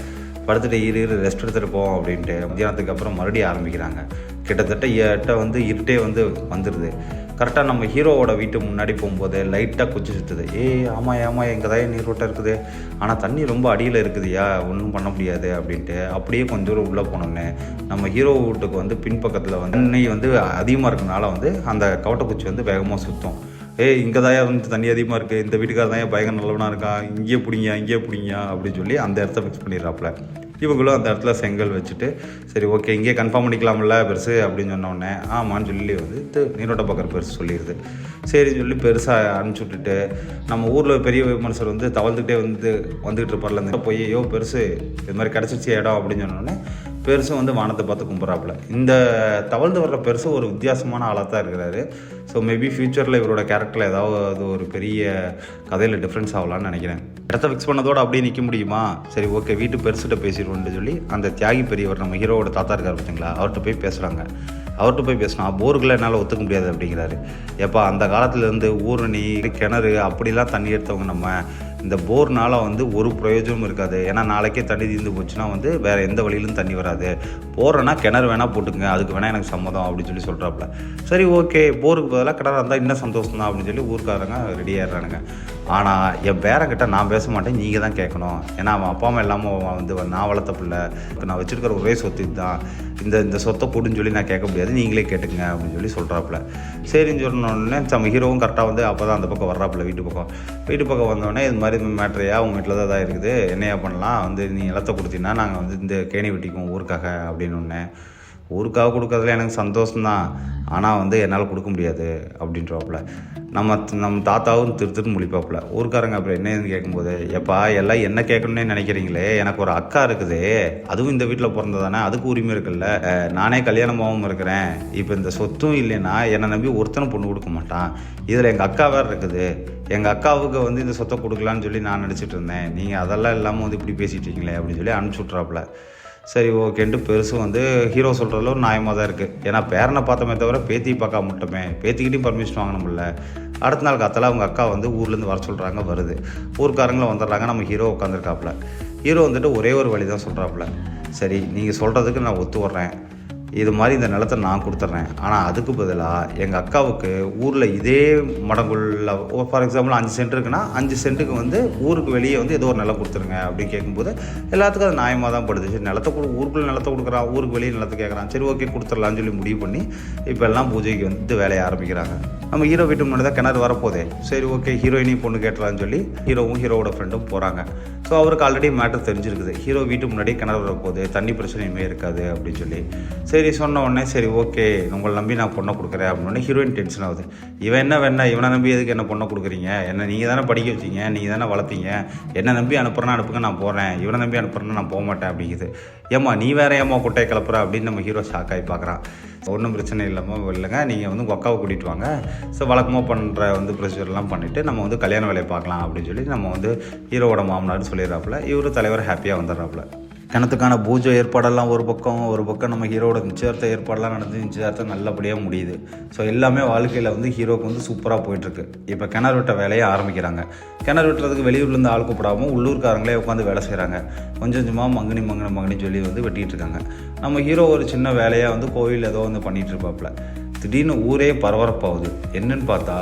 படுத்துட்டு ரெஸ்ட் எடுத்துகிட்டு போவோம் அப்படின்ட்டு மத்தியானத்துக்கு அப்புறம் மறுபடியும் ஆரம்பிக்கிறாங்க. கிட்டத்தட்ட வந்து இருட்டே வந்து வந்துடுது. கரெக்டாக நம்ம ஹீரோவோட வீட்டு முன்னாடி போகும்போது லைட்டாக குச்சி சுற்றுது. ஆமாம் எங்கே தான் நீரோட்டம் இருக்குது, ஆனால் தண்ணி ரொம்ப அடியில் இருக்குதுயா, ஒன்றும் பண்ண முடியாது அப்படின்ட்டு அப்படியே கொஞ்சம் தூரம் உள்ளே போனோன்னே நம்ம ஹீரோ வீட்டுக்கு வந்து பின்பக்கத்தில் வந்து தண்ணி வந்து அதிகமாக இருக்கனால வந்து அந்த கவட்டக்குச்சி வந்து வேகமாக சுற்றும். இங்கே தான் வந்து தண்ணி அதிகமாக இருக்குது, இந்த வீட்டுக்கார தான் பயங்கர நல்லவனாக இருக்கான், இங்கேயே பிடிங்க அப்படின்னு சொல்லி அந்த இடத்த ஃபிக்ஸ் பண்ணிடுறாப்புல. இவங்களும் அந்த இடத்துல செங்கல் வச்சுட்டு சரி ஓகே இங்கே கன்ஃபார்ம் பண்ணிக்கலாம்ல பெருசு அப்படின்னு சொன்னோடனே ஆமான்னு சொல்லி வந்து நீரோட்டம் பார்க்குற பெருசு சொல்லிடுது. சரின்னு சொல்லி பெருசாக அனுப்பிச்சி விட்டுட்டு நம்ம ஊரில் பெரிய மனுஷர் வந்து தவழ்ந்துக்கிட்டே வந்துக்கிட்டு இருப்பார்ல, அந்த போய் பெருசு இது மாதிரி கிடச்சிச்சு இடம் அப்படின்னு சொன்னோடனே பெருசும் வந்து வானத்தை பார்த்து கும்பிட்றாப்புல. இந்த தவழ்ந்து வர்ற பெருசு ஒரு வித்தியாசமான ஆளாக தான் இருக்கிறாரு. ஸோ மேபி ஃப்யூச்சரில் இவரோட கேரக்டரில் ஏதாவது ஒரு பெரிய கதையில் டிஃப்ரென்ஸ் ஆகலான்னு நினைக்கிறேன். இடத்த ஃபிக்ஸ் பண்ணதோடு அப்படியே நிற்க முடியுமா, சரி ஓகே வீட்டு பெருசுகிட்ட பேசிடுவோன்னு சொல்லி அந்த தியாகி பெரியவர் நம்ம ஹீரோவோட தாத்தா இருக்கார் பார்த்தீங்களா, அவர்கிட்ட போய் பேசுகிறாங்க. அவர்கிட்ட போய் பேசினா போர்களை என்னால் ஒத்துக்க முடியாது அப்படிங்கிறாரு. எப்போ அந்த காலத்துலேருந்து ஊரணி கிணறு அப்படிலாம் தண்ணி எடுத்தவங்க நம்ம, இந்த போர்னால் வந்து ஒரு பிரயோஜனமும் இருக்காது, ஏன்னா நாளைக்கே தண்ணி தீர்ந்து போச்சுன்னா வந்து வேறு எந்த வழியிலும் தண்ணி வராது, போடுறேன்னா கிணறு வேணால் போட்டுங்க, அதுக்கு வேணால் எனக்கு சம்மதம் அப்படின்னு சொல்லி சொல்கிறாப்புல. சரி ஓகே போருக்கு பதிலாக கிணறு இருந்தால் இன்னும் சந்தோஷம் தான் அப்படின்னு சொல்லி ஊருக்காரங்க ரெடி ஆகிடுறானுங்க. ஆனால் என் பேரங்கிட்ட நான் பேச மாட்டேன், நீங்கள் தான் கேட்கணும், ஏன்னா அவன் அப்பா அம்மா இல்லாமல் வந்து நான் வளர்த்த பிள்ளை, இப்போ நான் வச்சுருக்கிற ஒரே சொத்து தான், இந்த சொத்தை கொடுன்னு சொல்லி நான் கேட்க முடியாது, நீங்களே கேட்டுங்க அப்படின்னு சொல்லி சொல்கிறாப்புல. சரின்னு சொன்னோடனே நம்ம ஹீரோவும் கரெக்டாக வந்து அப்போ தான் அந்த பக்கம் வர்றாப்புல. வீட்டு பக்கம் வந்தோடனே இது மாதிரி மேட்ரையா உங்கள் வீட்டில் தான் இதாக இருக்குது, என்னையா பண்ணலாம், வந்து நீ நிலத்தை கொடுத்தீங்கன்னா நாங்கள் வந்து இந்த கேணி வெட்டிக்குவோம் ஊருக்காக அப்படின்னு ஒன்று. ஊருக்காக கொடுக்கறதுல எனக்கு சந்தோஷம்தான், ஆனால் வந்து என்னால் கொடுக்க முடியாது அப்படின்றவாப்புல. நம்ம தாத்தாவும் திருத்துன்னு முழிப்பாப்புல. ஊருக்காரங்க அப்புறம் என்னன்னு கேட்கும்போது, எப்பா எல்லாம் என்ன கேட்கணுன்னே நினைக்கிறீங்களே, எனக்கு ஒரு அக்கா இருக்குது, அதுவும் இந்த வீட்டில் பிறந்ததானே, அதுக்கு உரிமை இருக்குல்ல, நானே கல்யாணமாகவும் இருக்கிறேன், இப்போ இந்த சொத்தும் இல்லைன்னா என்னை நம்பி ஒருத்தனை பொண்ணு கொடுக்க மாட்டான், இதில் எங்கள் அக்கா வேறு இருக்குது, எங்கள் அக்காவுக்கு வந்து இந்த சொத்தை கொடுக்கலான்னு சொல்லி நான் நினச்சிட்டு இருந்தேன், நீங்கள் அதெல்லாம் இல்லாமல் வந்து இப்படி பேசிகிட்டு இருக்கீங்களே அப்படின்னு சொல்லி அனுப்பிச்சி விட்றாப்புல. சரி ஓகேன்ட்டு பெருசும் வந்து ஹீரோ சொல்கிறதுல ஒரு நியாயமாக தான் இருக்குது, ஏன்னா பேரனை பார்த்தோமே தவிர பேத்தி பார்க்க மட்டுமே, பேத்திக்கிட்டையும் பர்மிஷன் வாங்கணும்ல. அடுத்த நாள் காத்தால அவங்க அக்கா வந்து ஊர்லேருந்து வர சொல்கிறாங்க, வருது, ஊருக்காரங்களும் வந்துடுறாங்க. நம்ம ஹீரோ உட்காந்துருக்காப்புல. ஹீரோ வந்துட்டு ஒரே ஒரு வழி தான் சொல்கிறாப்புல, சரி நீங்கள் சொல்கிறதுக்கு நான் ஒத்து வர்றேன், இது மாதிரி இந்த நிலத்தை நான் கொடுத்துட்றேன், ஆனால் அதுக்கு பதிலாக எங்கள் அக்காவுக்கு ஊரில் இதே மடங்குள்ள ஃபார் எக்ஸாம்பிள் 5 சென்ட் இருக்குன்னா 5 சென்ட்டுக்கு வந்து ஊருக்கு வெளியே வந்து ஏதோ ஒரு நிலம் கொடுத்துருங்க அப்படின்னு கேட்கும்போது எல்லாத்துக்கும் அது நியாயமாக தான் படுது. சரி நிலத்தை ஊருக்குள்ளே நிலத்தை கொடுக்குறான், ஊருக்கு வெளியே நிலத்தை கேட்குறான், சரி ஓகே கொடுத்துடலான்னு சொல்லி முடிவு பண்ணி இப்போ எல்லாம் பூஜைக்கு வந்து வேலையை ஆரம்பிக்கிறாங்க. நம்ம ஹீரோ வீட்டு முன்னாடி தான் கிணறு வரப்போதே, சரி ஓகே ஹீரோயினையும் பொண்ணு கேட்டலான்னு சொல்லி ஹீரோவும் ஹீரோவோட ஃப்ரெண்டும் போகிறாங்க. ஸோ அவருக்கு ஆல்ரெடி மேட்டர் தெரிஞ்சிருக்குது, ஹீரோ வீட்டு முன்னாடி கிணறு வரப்போகுது, தண்ணி பிரச்சனையுமே இருக்காது அப்படின்னு சொல்லி. சரி சரி சொன்ன உடனே சரி ஓகே உங்களை நம்பி நான் பொண்ணை கொடுக்குறேன் அப்படின்னே ஹீரோயின் டென்ஷன் ஆகுது. இவன் என்ன வேணா இவனை நம்பி எதுக்கு என்ன பொண்ணை கொடுக்குறீங்க, என்ன நீங்கள் தானே படிக்க வச்சிங்க, நீங்கள் தானே வளர்த்தீங்க, என்னை நம்பி அனுப்புறேன்னா அனுப்புங்க நான் போகிறேன், இவனை நம்பி அனுப்புறேன்னா நான் போக மாட்டேன் அப்படிங்குது. ஏம்மா நீ வேற ஏம்மா குட்டையை கிளப்புற அப்படின்னு நம்ம ஹீரோ ஷாக் ஆகி பார்க்குறான். ஒன்றும் பிரச்சனை இல்லாமல் இல்லைங்க, நீங்கள் வந்து உங்கள் அக்காவை கூட்டிகிட்டு வாங்க, ஸோ வழக்கமாக பண்ணுற வந்து ப்ரொசீஜர்லாம் பண்ணிவிட்டு நம்ம வந்து கல்யாண வேலையை பார்க்கலாம் அப்படின்னு சொல்லி நம்ம வந்து ஹீரோவோட மாமனார்னு சொல்லிடுறாப்புல. இவர் தலைவர் ஹாப்பியாக வந்துடுறாப்புல. கிணத்துக்கான பூஜை ஏற்பாடெல்லாம் ஒரு பக்கம் நம்ம ஹீரோட நிச்சயார்த்த ஏற்பாடெல்லாம் நடந்து நிச்சயார்த்தம் நல்லபடியாக முடியுது. ஸோ எல்லாமே வாழ்க்கையில் வந்து ஹீரோவுக்கு வந்து சூப்பராக போயிட்டுருக்கு. இப்போ கிணறு வெட்ட வேலையை ஆரம்பிக்கிறாங்க. கிணறு வெட்டுறதுக்கு வெளியூர்லேருந்து ஆள் கூப்பிடாமல் உள்ளூர்காரங்களே உட்காந்து வேலை செய்கிறாங்க. கொஞ்சம் கொஞ்சமாக மங்கனி சொல்லி வந்து வெட்டிகிட்டு இருக்காங்க. நம்ம ஹீரோ ஒரு சின்ன வேலையாக வந்து கோவில் ஏதோ வந்து பண்ணிகிட்டு இருப்பாப்புல. திடீர்னு ஊரே பரபரப்பாகுது. என்னன்னு பார்த்தா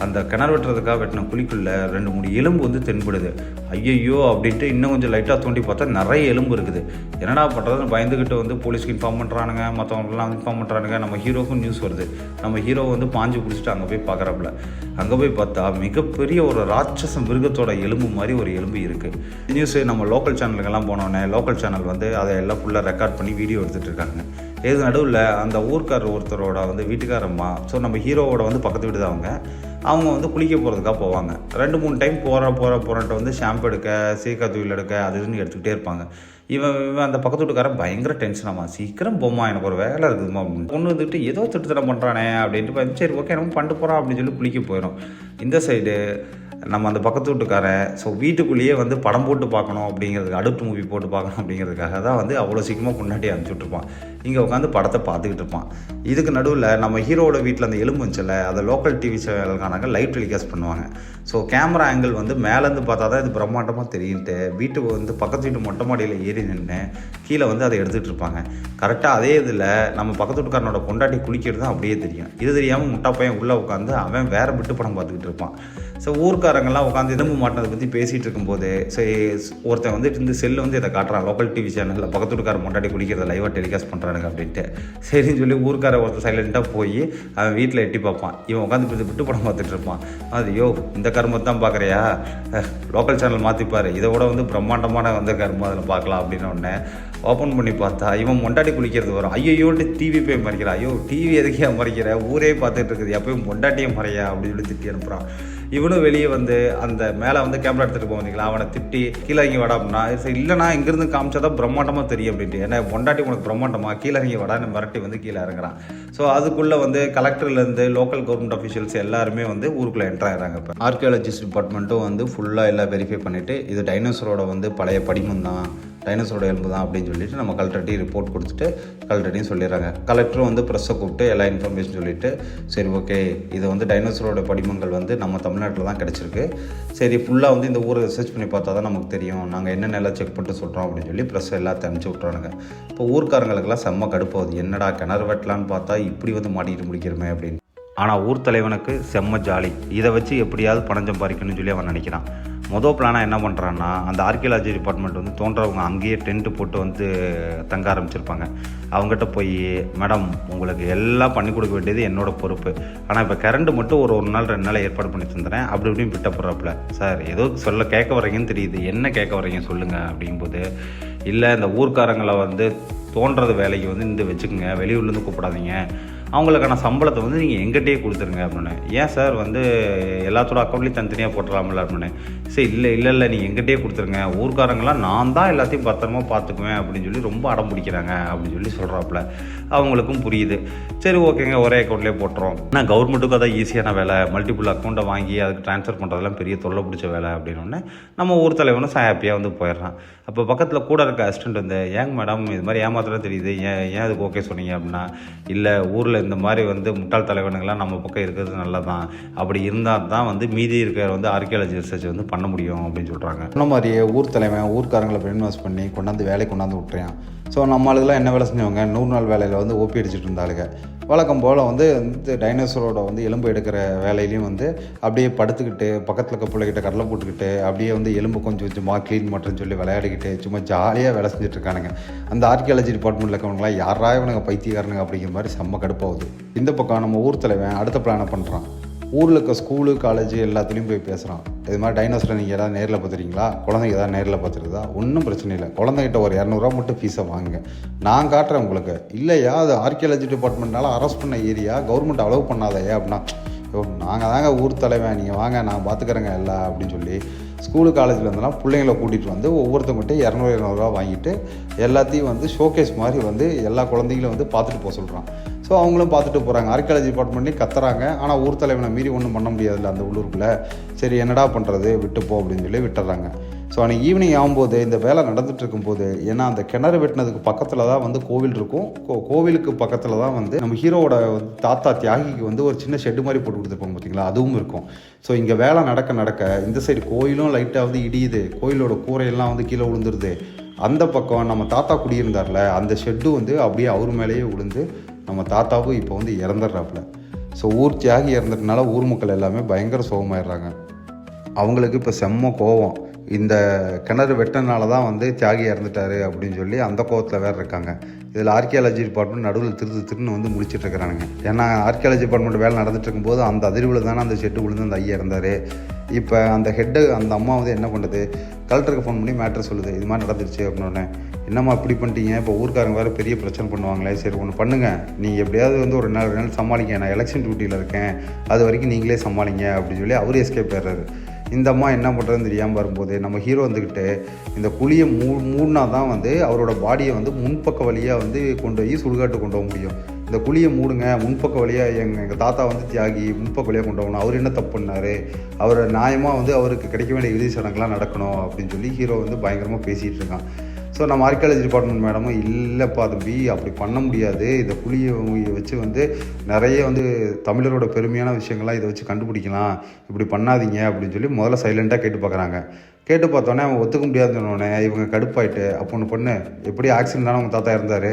அந்த கிணறு வெட்டுறதுக்காக வெட்டின குழிக்குள்ளே 2-3 எலும்பு வந்து தென்படுது. ஐயையோ அப்படின்ட்டு இன்னும் கொஞ்சம் லைட்டாக தோண்டி பார்த்தா நிறைய எலும்பு இருக்குது. என்னடா பண்ணுறதுன்னு பயந்துக்கிட்டு வந்து போலீஸ்க்கு இன்ஃபார்ம் பண்ணுறானுங்க, மற்றவங்களாம் இன்ஃபார்ம் பண்ணுறானுங்க. நம்ம ஹீரோவுக்கும் நியூஸ் வருது. நம்ம ஹீரோ வந்து பாஞ்சு பிடிச்சிட்டு அங்கே போய் பார்க்குறாப்புல. அங்கே போய் பார்த்தா மிகப்பெரிய ஒரு ராட்சச மிருகத்தோட எலும்பு மாதிரி ஒரு எலும்பு இருக்குது. நியூஸு நம்ம லோக்கல் சேனலுக்கெல்லாம் போனோடனே லோக்கல் சேனல் வந்து அதை எல்லாம் ஃபுல்லாக ரெக்கார்ட் பண்ணி வீடியோ எடுத்துகிட்டு இருக்காங்க. இது நடுவில் அந்த ஊர்க்காரர் ஒருத்தரோட வந்து வீட்டுக்காரம்மா, ஸோ நம்ம ஹீரோவோட வந்து பக்கத்து வீடு தான் அவங்க வந்து குளிக்க போகிறதுக்காக போவாங்க. 2-3 டைம் போகிறன்ட்டு வந்து ஷாம்பு எடுக்க, சீக்கா தூயில் எடுக்க அது இதுன்னு எடுத்துக்கிட்டே இருப்பாங்க. இவன் அந்த பக்கத்து வீட்டுக்காரன் பயங்கர டென்ஷனாமா, சீக்கிரம் போமா எனக்கு ஒரு வேலை இருக்குதுமா அப்படின்னு. பொண்ணு வந்துட்டு ஏதோ திட்டத்தனம் பண்ணுறானே அப்படின்ட்டு சரி ஓகே நம்ம பண்ணிட்டு போகிறோம் அப்படின்னு சொல்லி குளிக்க போயிடும். இந்த சைடு நம்ம அந்த பக்கத்து வீட்டுக்காரன் ஸோ வீட்டுக்குள்ளேயே வந்து படம் போட்டு பார்க்கணும் அப்படிங்கிறதுக்கு, அடுப்பு மூவி போட்டு பார்க்கணும் அப்படிங்கிறதுக்காக தான் வந்து அவ்வளோ சீக்கிரமாக பொண்டாட்டி அனுப்பிச்சுட்ருப்பான். இங்கே உட்காந்து படத்தை பார்த்துக்கிட்டு இருப்பான். இதுக்கு நடுவில் நம்ம ஹீரோவோட வீட்டில் அந்த எலும்பு வந்துச்சுல, அதை லோக்கல் டிவி சேனல்காரங்க லைவ் டெலிகாஸ்ட் பண்ணுவாங்க. ஸோ கேமரா ஆங்கிள் வந்து மேலேருந்து பார்த்தா தான் இது பிரம்மாண்டமாக தெரியுன்ட்டு வீட்டுக்கு வந்து பக்கத்து வீட்டு மொட்டை மாடியில் ஏறி நின்று கீழே வந்து அதை எடுத்துகிட்டு இருப்பாங்க. கரெக்டாக அதே இதில் நம்ம பக்கத்து வீட்டுக்காரனோட பொண்டாட்டி குளிக்கிறது தான் அப்படியே தெரியும். இது தெரியாமல் முட்டா பையன் உள்ளே உட்காந்து அவன் வேறு விட்டு படம் பார்த்துக்கிட்டு இருப்பான். ஸோ ஊர்க்காரங்கெல்லாம் உட்காந்து எலும்பு மாட்டினதை பற்றி பேசிகிட்டு இருக்கும்போது ஒருத்தன் வந்துட்டு இந்த செல்லு வந்து இதை காட்டுறான். லோக்கல் டிவி சேனலில் பக்கத்து வீட்டுக்காரன் பொண்டாட்டி குளிக்கிறத லைவாக டெலிகாஸ்ட் பண்ணுறானுங்க அப்படின்ட்டு. சரின்னு சொல்லி ஊர்க்கார ஒருத்தர் சைலண்ட்டாக போய் அவன் வீட்டில் எட்டி பார்ப்பான். இவன் உட்காந்து விட்டு படம் பார்த்துட்டு இருப்பான். அது இந்த கர்மத்தை தான் பார்க்குறியா, லோக்கல் சேனல் மாற்றிப்பார், இதை விட வந்து பிரம்மாண்டமான வந்து கர்மம் அதில் பார்க்கலாம் அப்படின்னு ஒன்று ஓப்பன் பண்ணி பார்த்தா இவன் மொண்டாட்டி குளிக்கிறது வரும். ஐயோன்ட்டு டிவி போய் மறைக்கிறா. ஐயோ டிவி எதுக்கே மறைக்கிற, ஊரே பார்த்துட்டு இருக்குது, எப்போயும் மொண்டாட்டியும் மறையா அப்படின்னு சொல்லி திட்டி அனுப்புகிறான். இவனும் வெளியே வந்து அந்த மேலே வந்து கேமரா எடுத்துகிட்டு போவீங்களா, அவனை திட்டி கீழே இறங்கி வாடா அப்படின்னா, சரி இல்லைனா இங்கேருந்து காமிச்சா தான் பிரம்மாண்டமாக தெரியும் அப்படின்ட்டு. ஏன்னா பொண்டாட்டி உனக்கு பிரம்மாண்டமாக கீழே இறங்கி வாடான்னு மிரட்டி வந்து கீழே இறங்குறான். ஸோ அதுக்குள்ளே வந்து கலெக்டர்லேருந்து லோக்கல் கவர்மெண்ட் அஃபிஷியல்ஸ் எல்லாருமே வந்து ஊருக்குள்ளே என்ட்ரு ஆகிறாங்க. இப்போ ஆர்கியாலஜிஸ்ட் டிபார்ட்மெண்ட்டும் வந்து ஃபுல்லாக எல்லாம் வெரிஃபை பண்ணிவிட்டு இது டைனோசரோட வந்து பழைய படிமம் தான், டைனோசரோட எலும்பு தான் அப்படின்னு சொல்லிட்டு நம்ம கலெக்டர்கிட்டையும் ரிப்போர்ட் கொடுத்துட்டு கலெக்டர்கிட்டையும் சொல்லிடுறாங்க. கலெக்டரும் வந்து ப்ரெஸ்ஸை கூப்பிட்டு எல்லா இன்ஃபர்மேஷன் சொல்லிவிட்டு சரி ஓகே இது வந்து டைனோசரோட படிமங்கள் வந்து நம்ம தமிழ்நாட்டில் தான் கிடச்சிருக்கு, சரி ஃபுல்லாக வந்து இந்த ஊரை ரிசர்ச் பண்ணி பார்த்தா தான் நமக்கு தெரியும், நாங்கள் என்னென்ன எல்லாம் செக் பண்ணிட்டு சொல்கிறோம் அப்படின்னு சொல்லி ப்ரெஸ் எல்லாத்தையும் அனுப்பிச்சி விட்றானுங்க. இப்போ ஊர்க்காரங்களுக்கெல்லாம் செம்ம கடுப்பாகுது, என்னடா கிணறு வெட்டலான்னு பார்த்தா இப்படி வந்து மாட்டிக்கிட்டு முடிக்கிறோமே அப்படின்னு. ஆனால் ஊர் தலைவனுக்கு செம்ம ஜாலி, இதை வச்சு எப்படியாவது பணம் சம்பாதிக்கணும்னு சொல்லி அவன் நினைக்கிறான். மொதல் பிளானாக என்ன பண்ணுறான்னா அந்த ஆர்கியாலஜி டிபார்ட்மெண்ட் வந்து தோன்றவங்க அங்கேயே டென்ட்டு போட்டு வந்து தங்க ஆரம்பிச்சிருப்பாங்க. அவங்ககிட்ட போய் மேடம் உங்களுக்கு எல்லாம் பண்ணி கொடுக்க வேண்டியது என்னோடய பொறுப்பு, ஆனால் இப்போ கரண்ட் மட்டும் ஒரு நாள் 2 நாள் ஏற்பாடு பண்ணி தந்துடுறேன் அப்படி இப்படின்னு பிட்ட போடுறாப்புல. சார் ஏதோ சொல்ல கேட்க வர்றீங்கன்னு தெரியுது, என்ன கேட்க வர்றீங்க சொல்லுங்கள் அப்படிங்கும்போது, இல்லை இந்த ஊர்க்காரங்களை வந்து தோன்றது வேலைக்கு வந்து இந்த வச்சுக்கோங்க, வெளியூர்லேருந்து கூப்பிடாதீங்க, அவங்களுக்கான சம்பளத்தை வந்து நீங்கள் எங்கிட்டே கொடுத்துருங்க அப்படின்னு. ஏன் சார் வந்து எல்லாத்தோட அக்கௌண்ட்லேயும் தனித்தனியாக போட்டுடலாமில்ல அப்படின்னு. சரி இல்லை நீங்கள் எங்கிட்டே கொடுத்துருங்க, ஊர்க்காரங்களாம் நான் தான் எல்லாத்தையும் பத்திரமா பார்த்துக்குவேன் அப்படின்னு சொல்லி ரொம்ப அடம் பிடிக்கிறாங்க அப்படின்னு சொல்லி சொல்கிறாப்புல. அவங்களுக்கும் புரியுது. சரி ஓகேங்க ஒரே அக்கௌண்ட்லேயே போட்டுறோம். ஆனால் கவர்மெண்ட்டுக்கும் அதான் ஈஸியான வேலை, மல்டிபிள் அக்கௌண்ட்டை வாங்கி அதுக்கு ட்ரான்ஸ்ஃபர் பண்ணுறதெல்லாம் பெரிய தொல்லை பிடிச்ச வேலை அப்படின்னு நம்ம ஊர் தலைவனும் ஹாப்பியாக வந்து போயிடுறான். அப்போ பக்கத்தில் கூட இருக்க அசிஸ்டண்ட் வந்து ஏங்க மேடம் இது மாதிரி ஏமாத்திரம் தெரியுது, ஏன் அதுக்கு ஓகே சொன்னீங்க அப்படின்னா, இல்லை ஊரில் இந்த மாதிரி வந்து முட்டாள் தலைவனுங்களாம் நம்ம பக்கம் இருக்கிறது நல்லதான், அப்படி இருந்தால் தான் வந்து மீதி இருக்கிற வந்து ஆர்கியாலஜி ரிசர்ச் வந்து பண்ண முடியும் அப்படின்னு சொல்கிறாங்க. சொன்ன மாதிரியே ஊர் தலைவன் ஊர்க்காரங்களை பிரெயின் வாஷ் பண்ணி கொண்டாந்து வேலைக்கு கொண்டாந்து விட்டுறான். ஸோ நம்ம ஆளுகெல்லாம் என்ன வேலை செஞ்சவங்க 100 நாள் வேலையில் வந்து ஓபி அடிச்சுட்டு இருந்தாளுங்க. வழக்கம் போல் வந்து டைனோசரோட வந்து எலும்பு எடுக்கிற வேலையிலையும் வந்து அப்படியே படுத்துக்கிட்டு பக்கத்தில் இருக்க பிள்ளைகிட்ட கடலை போட்டுக்கிட்டு அப்படியே வந்து எலும்பு கொஞ்சம் கொஞ்சமாக க்ளீன் பண்ணுறேன்னு சொல்லி விளையாடிக்கிட்டு சும்மா ஜாலியாக வேலை செஞ்சுட்டு இருக்கானுங்க. அந்த ஆர்கியாலஜி டிபார்ட்மெண்ட்டில் இருக்கவங்களாம் யாரா இவனுங்க பைத்தியக்காரனுங்க அப்படிங்கிற மாதிரி செம்ம கடுப்பாகுது. இந்த பக்கம் நம்ம ஊர் தலைவன் அடுத்த பிளானை பண்ணுறான். ஊரில் இருக்க ஸ்கூலு காலேஜு எல்லாத்துலேயும் போய் பேசுகிறான். இது மாதிரி டைனோசரை நீங்கள் ஏதாவது நேரில் பார்த்துருக்கீங்களா, குழந்தைங்க ஏதாவது நேரில் பார்த்துருதா, ஒன்றும் பிரச்சனை இல்லை, குழந்தைகிட்ட ஒரு 200 மட்டும் ஃபீஸை வாங்குங்க, நான் காட்டுறேன் உங்களுக்கு. இல்லையா அது ஆர்கியாலஜி டிபார்ட்மெண்ட்னால அரெஸ்ட் பண்ண ஏரியா, கவர்மெண்ட் அலோவ் பண்ணாதையே அப்படின்னா, நாங்கள் தாங்க ஊர் தலைவன், நீங்கள் வாங்க நான் பார்த்துக்கிறேங்க எல்லாம் அப்படின்னு சொல்லி ஸ்கூலு காலேஜில் இருந்தெல்லாம் பிள்ளைங்களை கூட்டிகிட்டு வந்து ஒவ்வொருத்தவங்கிட்ட 200 வாங்கிட்டு எல்லாத்தையும் வந்து ஷோகேஸ் மாதிரி வந்து எல்லா குழந்தைங்களும் வந்து பார்த்துட்டு போக சொல்கிறான். ஸோ அவங்களும் பார்த்துட்டு போகிறாங்க. ஆர்கியாலஜி டிபார்ட்மெண்ட்லேயும் கத்துறாங்க. ஆனால் ஊர் தலைவனை மீறி ஒன்றும் பண்ண முடியாதுல்ல அந்த உள்ளூருக்குள்ளே. சரி என்னடா பண்ணுறது, விட்டுப்போ அப்படின்னு சொல்லி விட்டுறாங்க. ஸோ அன்றைக்கி ஈவினிங் ஆகும்போது இந்த வேலை நடந்துகிட்டு இருக்கும்போது, ஏன்னா அந்த கிணறு வெட்டினதுக்கு பக்கத்தில் தான் வந்து கோவில் இருக்கும். கோவிலுக்கு பக்கத்தில் தான் வந்து நம்ம ஹீரோவோட தாத்தா தியாகிக்கு வந்து ஒரு சின்ன ஷெட்டு மாதிரி போட்டு கொடுத்துருப்பாங்க பார்த்தீங்களா, அதுவும் இருக்கும். ஸோ இங்கே வேலை நடக்க இந்த சைடு கோயிலும் லைட்டாக வந்து இடியுது, கோயிலோட கூரையெல்லாம் வந்து கீழே விழுந்துருது. அந்த பக்கம் நம்ம தாத்தா குடியிருந்தார்ல அந்த ஷெட்டு வந்து அப்படியே அவர் மேலேயே விழுந்து நம்ம தாத்தாவும் இப்போ வந்து இறந்துடுறாப்புல. ஸோ ஊர் தியாகி இறந்துட்டனால ஊர் மக்கள் எல்லாமே பயங்கர சோகமாயிடுறாங்க. அவங்களுக்கு இப்போ செம்ம கோவம், இந்த கிணறு வெட்டினால தான் வந்து தியாகி இறந்துட்டாரு அப்படின்னு சொல்லி அந்த கோவத்தில் வேறு இருக்காங்க. இதில் ஆர்கியாலஜி டிபார்ட்மெண்ட் நடுவில் திருன்னு வந்து முடிச்சிட்ருக்கிறானுங்க. ஏன்னா ஆர்கியாலஜி டிபார்ட்மெண்ட் வேலை நடந்துட்டு இருக்கும்போது அந்த அதிர்வில் தானே அந்த ஷெட்டு விழுந்து அந்த ஐயா இறந்தார். இப்போ அந்த ஹெட்டு அந்த அம்மா வந்து என்ன பண்ணுறது, கலெக்டருக்கு ஃபோன் பண்ணி மேட்ரு சொல்லுது, இது மாதிரி நடந்துருச்சு அப்படின்னோடனே. என்னம்மா இப்படி பண்ணிட்டீங்க, இப்போ ஊருக்காரங்க வேறு பெரிய பிரச்சனை பண்ணுவாங்களே, சரி ஒன்று பண்ணுங்கள், நீங்கள் எப்படியாவது வந்து ஒரு 2 நாள் சமாளிங்க, நான் எலெக்ஷன் டியூட்டியில் இருக்கேன், அது வரைக்கும் நீங்களே சமாளிங்க அப்படின்னு சொல்லி அவர் எஸ்கேப் ஆயிடுறாரு. இந்த அம்மா என்ன பண்ணுறதுன்னு தெரியாமல் வரும்போது நம்ம ஹீரோ வந்துக்கிட்டு இந்த குழியை மூடினா தான் வந்து அவரோட பாடியை வந்து முன்பக்க வழியாக வந்து கொண்டு போய் சுடுகாட்டு கொண்டு போக முடியும். இந்த குழியை மூடுங்க, முன்பக்க வழியாக எங்கள் தாத்தா வந்து தியாகி முன்பக்க வழியாக கொண்டு போகணும், அவர் என்ன தப்பு பண்ணார், அவர் நியாயமாக வந்து அவருக்கு கிடைக்க வேண்டிய இறுதி சடங்குலாம் நடக்கணும் அப்படின்னு சொல்லி ஹீரோ வந்து பயங்கரமாக பேசிகிட்டு இருக்கான். ஸோ நம்ம ஆர்கியாலஜி டிபார்ட்மெண்ட் மேடமும் இல்லைப்பா தம்பி அப்படி பண்ண முடியாது, இந்த குழியை வச்சு வந்து நிறைய வந்து தமிழரோட பெருமையான விஷயங்கள்லாம் இதை வச்சு கண்டுபிடிக்கலாம், இப்படி பண்ணாதீங்க அப்படின்னு சொல்லி முதல்ல சைலண்ட்டாக கேட்டு பார்க்குறாங்க. கேட்டு பார்த்தோன்னே அவன் ஒத்துக்க முடியாதுன்னொடனே இவங்க கடுப்பாயிட்டு, அப்போ ஒன்று பொண்ணு எப்படி ஆக்சிடென்ட் தானே உங்கள் தாத்தா இருந்தார்,